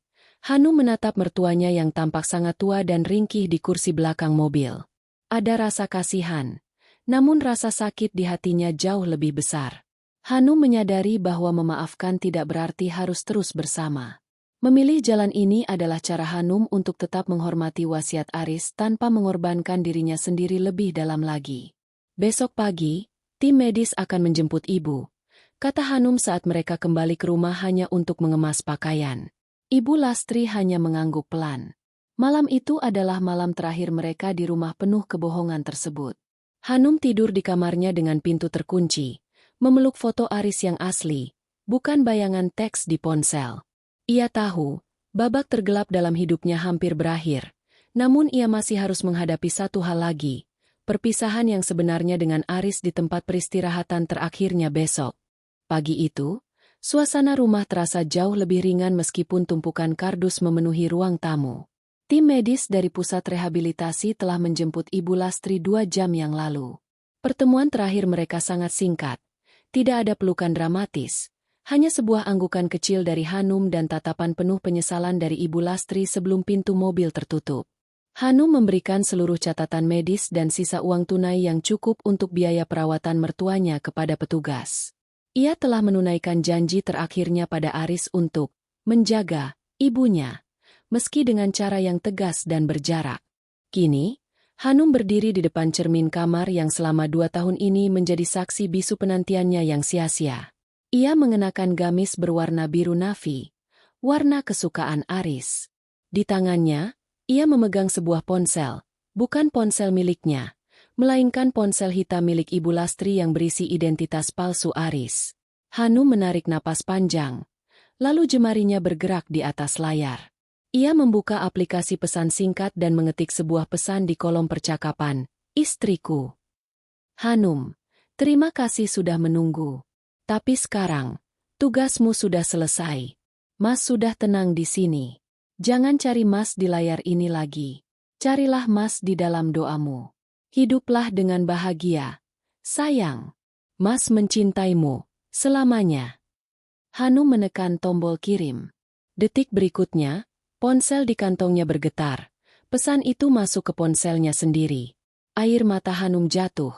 Hanum menatap mertuanya yang tampak sangat tua dan ringkih di kursi belakang mobil. Ada rasa kasihan, namun rasa sakit di hatinya jauh lebih besar. Hanum menyadari bahwa memaafkan tidak berarti harus terus bersama. Memilih jalan ini adalah cara Hanum untuk tetap menghormati wasiat Aris tanpa mengorbankan dirinya sendiri lebih dalam lagi. Besok pagi, tim medis akan menjemput ibu, kata Hanum saat mereka kembali ke rumah hanya untuk mengemas pakaian. Ibu Lastri hanya mengangguk pelan. Malam itu adalah malam terakhir mereka di rumah penuh kebohongan tersebut. Hanum tidur di kamarnya dengan pintu terkunci, memeluk foto Aris yang asli, bukan bayangan teks di ponsel. Ia tahu, babak tergelap dalam hidupnya hampir berakhir, Namun ia masih harus menghadapi satu hal lagi, perpisahan yang sebenarnya dengan Aris di tempat peristirahatan terakhirnya besok. Pagi itu, suasana rumah terasa jauh lebih ringan meskipun tumpukan kardus memenuhi ruang tamu. Tim medis dari pusat rehabilitasi telah menjemput Ibu Lastri 2 jam yang lalu. Pertemuan terakhir mereka sangat singkat. Tidak ada pelukan dramatis, hanya sebuah anggukan kecil dari Hanum dan tatapan penuh penyesalan dari Ibu Lastri sebelum pintu mobil tertutup. Hanum memberikan seluruh catatan medis dan sisa uang tunai yang cukup untuk biaya perawatan mertuanya kepada petugas. Ia telah menunaikan janji terakhirnya pada Aris untuk menjaga ibunya, meski dengan cara yang tegas dan berjarak. Kini, Hanum berdiri di depan cermin kamar yang selama 2 tahun ini menjadi saksi bisu penantiannya yang sia-sia. Ia mengenakan gamis berwarna biru navy, warna kesukaan Aris. Di tangannya, ia memegang sebuah ponsel, bukan ponsel miliknya, melainkan ponsel hitam milik Ibu Lastri yang berisi identitas palsu Aris. Hanum menarik napas panjang, lalu jemarinya bergerak di atas layar. Ia membuka aplikasi pesan singkat dan mengetik sebuah pesan di kolom percakapan, "Istriku. Hanum, terima kasih sudah menunggu. Tapi sekarang, tugasmu sudah selesai. Mas sudah tenang di sini. Jangan cari Mas di layar ini lagi. Carilah Mas di dalam doamu. Hiduplah dengan bahagia. Sayang. Mas mencintaimu selamanya." Hanum menekan tombol kirim. Detik berikutnya, ponsel di kantongnya bergetar. Pesan itu masuk ke ponselnya sendiri. Air mata Hanum jatuh.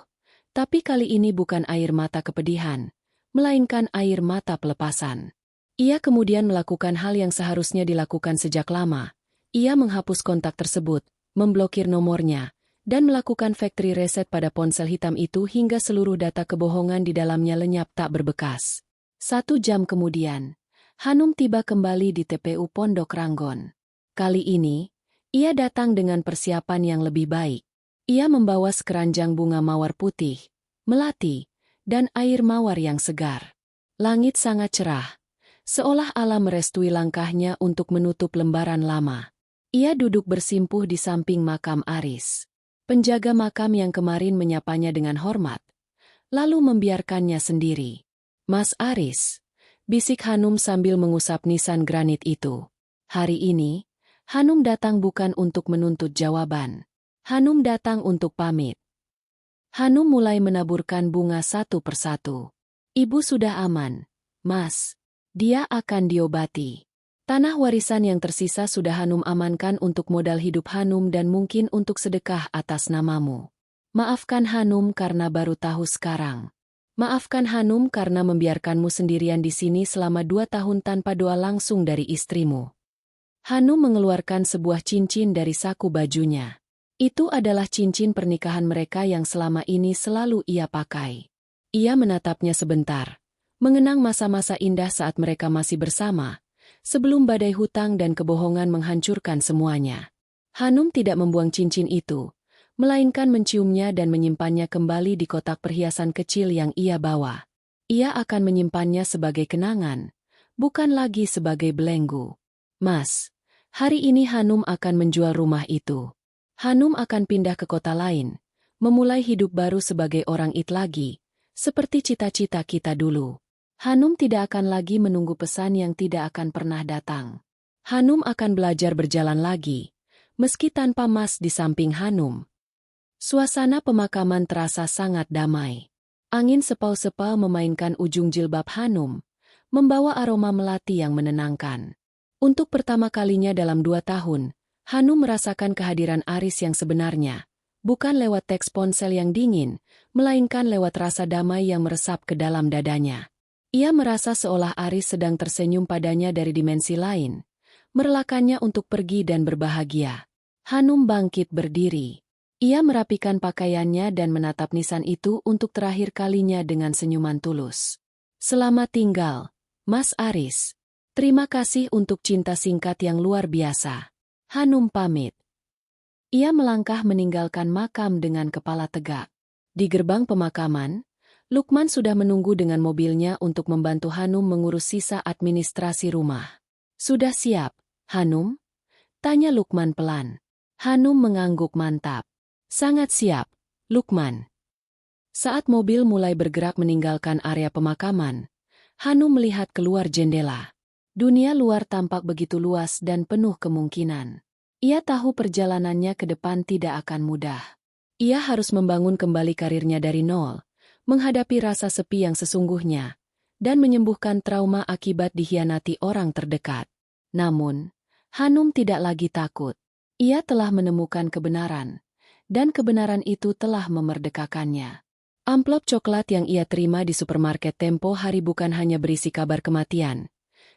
Tapi kali ini bukan air mata kepedihan, melainkan air mata pelepasan. Ia kemudian melakukan hal yang seharusnya dilakukan sejak lama. Ia menghapus kontak tersebut, memblokir nomornya, dan melakukan factory reset pada ponsel hitam itu hingga seluruh data kebohongan di dalamnya lenyap tak berbekas. 1 jam kemudian, Hanum tiba kembali di TPU Pondok Ranggon. Kali ini, ia datang dengan persiapan yang lebih baik. Ia membawa sekeranjang bunga mawar putih, melati, dan air mawar yang segar. Langit sangat cerah, seolah alam merestui langkahnya untuk menutup lembaran lama. Ia duduk bersimpuh di samping makam Aris. Penjaga makam yang kemarin menyapanya dengan hormat, lalu membiarkannya sendiri. "Mas Aris," bisik Hanum sambil mengusap nisan granit itu. Hari ini, Hanum datang bukan untuk menuntut jawaban. Hanum datang untuk pamit. Hanum mulai menaburkan bunga satu persatu. "Ibu sudah aman, Mas. Dia akan diobati. Tanah warisan yang tersisa sudah Hanum amankan untuk modal hidup Hanum dan mungkin untuk sedekah atas namamu. Maafkan Hanum karena baru tahu sekarang. Maafkan Hanum karena membiarkanmu sendirian di sini selama 2 tahun tanpa doa langsung dari istrimu." Hanum mengeluarkan sebuah cincin dari saku bajunya. Itu adalah cincin pernikahan mereka yang selama ini selalu ia pakai. Ia menatapnya sebentar, mengenang masa-masa indah saat mereka masih bersama, sebelum badai hutang dan kebohongan menghancurkan semuanya. Hanum tidak membuang cincin itu, melainkan menciumnya dan menyimpannya kembali di kotak perhiasan kecil yang ia bawa. Ia akan menyimpannya sebagai kenangan, bukan lagi sebagai belenggu. "Mas, hari ini Hanum akan menjual rumah itu. Hanum akan pindah ke kota lain, memulai hidup baru sebagai orang it lagi, seperti cita-cita kita dulu. Hanum tidak akan lagi menunggu pesan yang tidak akan pernah datang. Hanum akan belajar berjalan lagi, meski tanpa Mas di samping Hanum." Suasana pemakaman terasa sangat damai. Angin sepau-sepau memainkan ujung jilbab Hanum, membawa aroma melati yang menenangkan. Untuk pertama kalinya dalam 2 tahun, Hanum merasakan kehadiran Aris yang sebenarnya, bukan lewat teks ponsel yang dingin, melainkan lewat rasa damai yang meresap ke dalam dadanya. Ia merasa seolah Aris sedang tersenyum padanya dari dimensi lain, merelakannya untuk pergi dan berbahagia. Hanum bangkit berdiri. Ia merapikan pakaiannya dan menatap nisan itu untuk terakhir kalinya dengan senyuman tulus. "Selamat tinggal, Mas Aris. Terima kasih untuk cinta singkat yang luar biasa." Hanum pamit. Ia melangkah meninggalkan makam dengan kepala tegak. Di gerbang pemakaman, Lukman sudah menunggu dengan mobilnya untuk membantu Hanum mengurus sisa administrasi rumah. "Sudah siap, Hanum?" tanya Lukman pelan. Hanum mengangguk mantap. Sangat siap, Lukman. Saat mobil mulai bergerak meninggalkan area pemakaman, Hanum melihat keluar jendela. Dunia luar tampak begitu luas dan penuh kemungkinan. Ia tahu perjalanannya ke depan tidak akan mudah. Ia harus membangun kembali karirnya dari nol, menghadapi rasa sepi yang sesungguhnya, dan menyembuhkan trauma akibat dikhianati orang terdekat. Namun, Hanum tidak lagi takut. Ia telah menemukan kebenaran, dan kebenaran itu telah memerdekakannya. Amplop coklat yang ia terima di supermarket tempo hari bukan hanya berisi kabar kematian,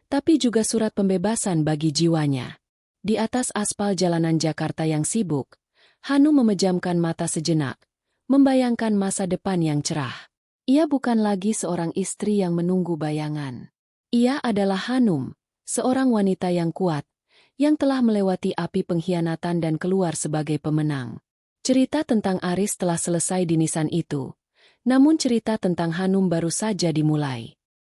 tapi juga surat pembebasan bagi jiwanya. Di atas aspal jalanan Jakarta yang sibuk, Hanum memejamkan mata sejenak, membayangkan masa depan yang cerah. Ia bukan lagi seorang istri yang menunggu bayangan. Ia adalah Hanum, seorang wanita yang kuat, yang telah melewati api pengkhianatan dan keluar sebagai pemenang. Cerita tentang Aris telah selesai di nisan itu, namun cerita tentang Hanum baru saja dimulai.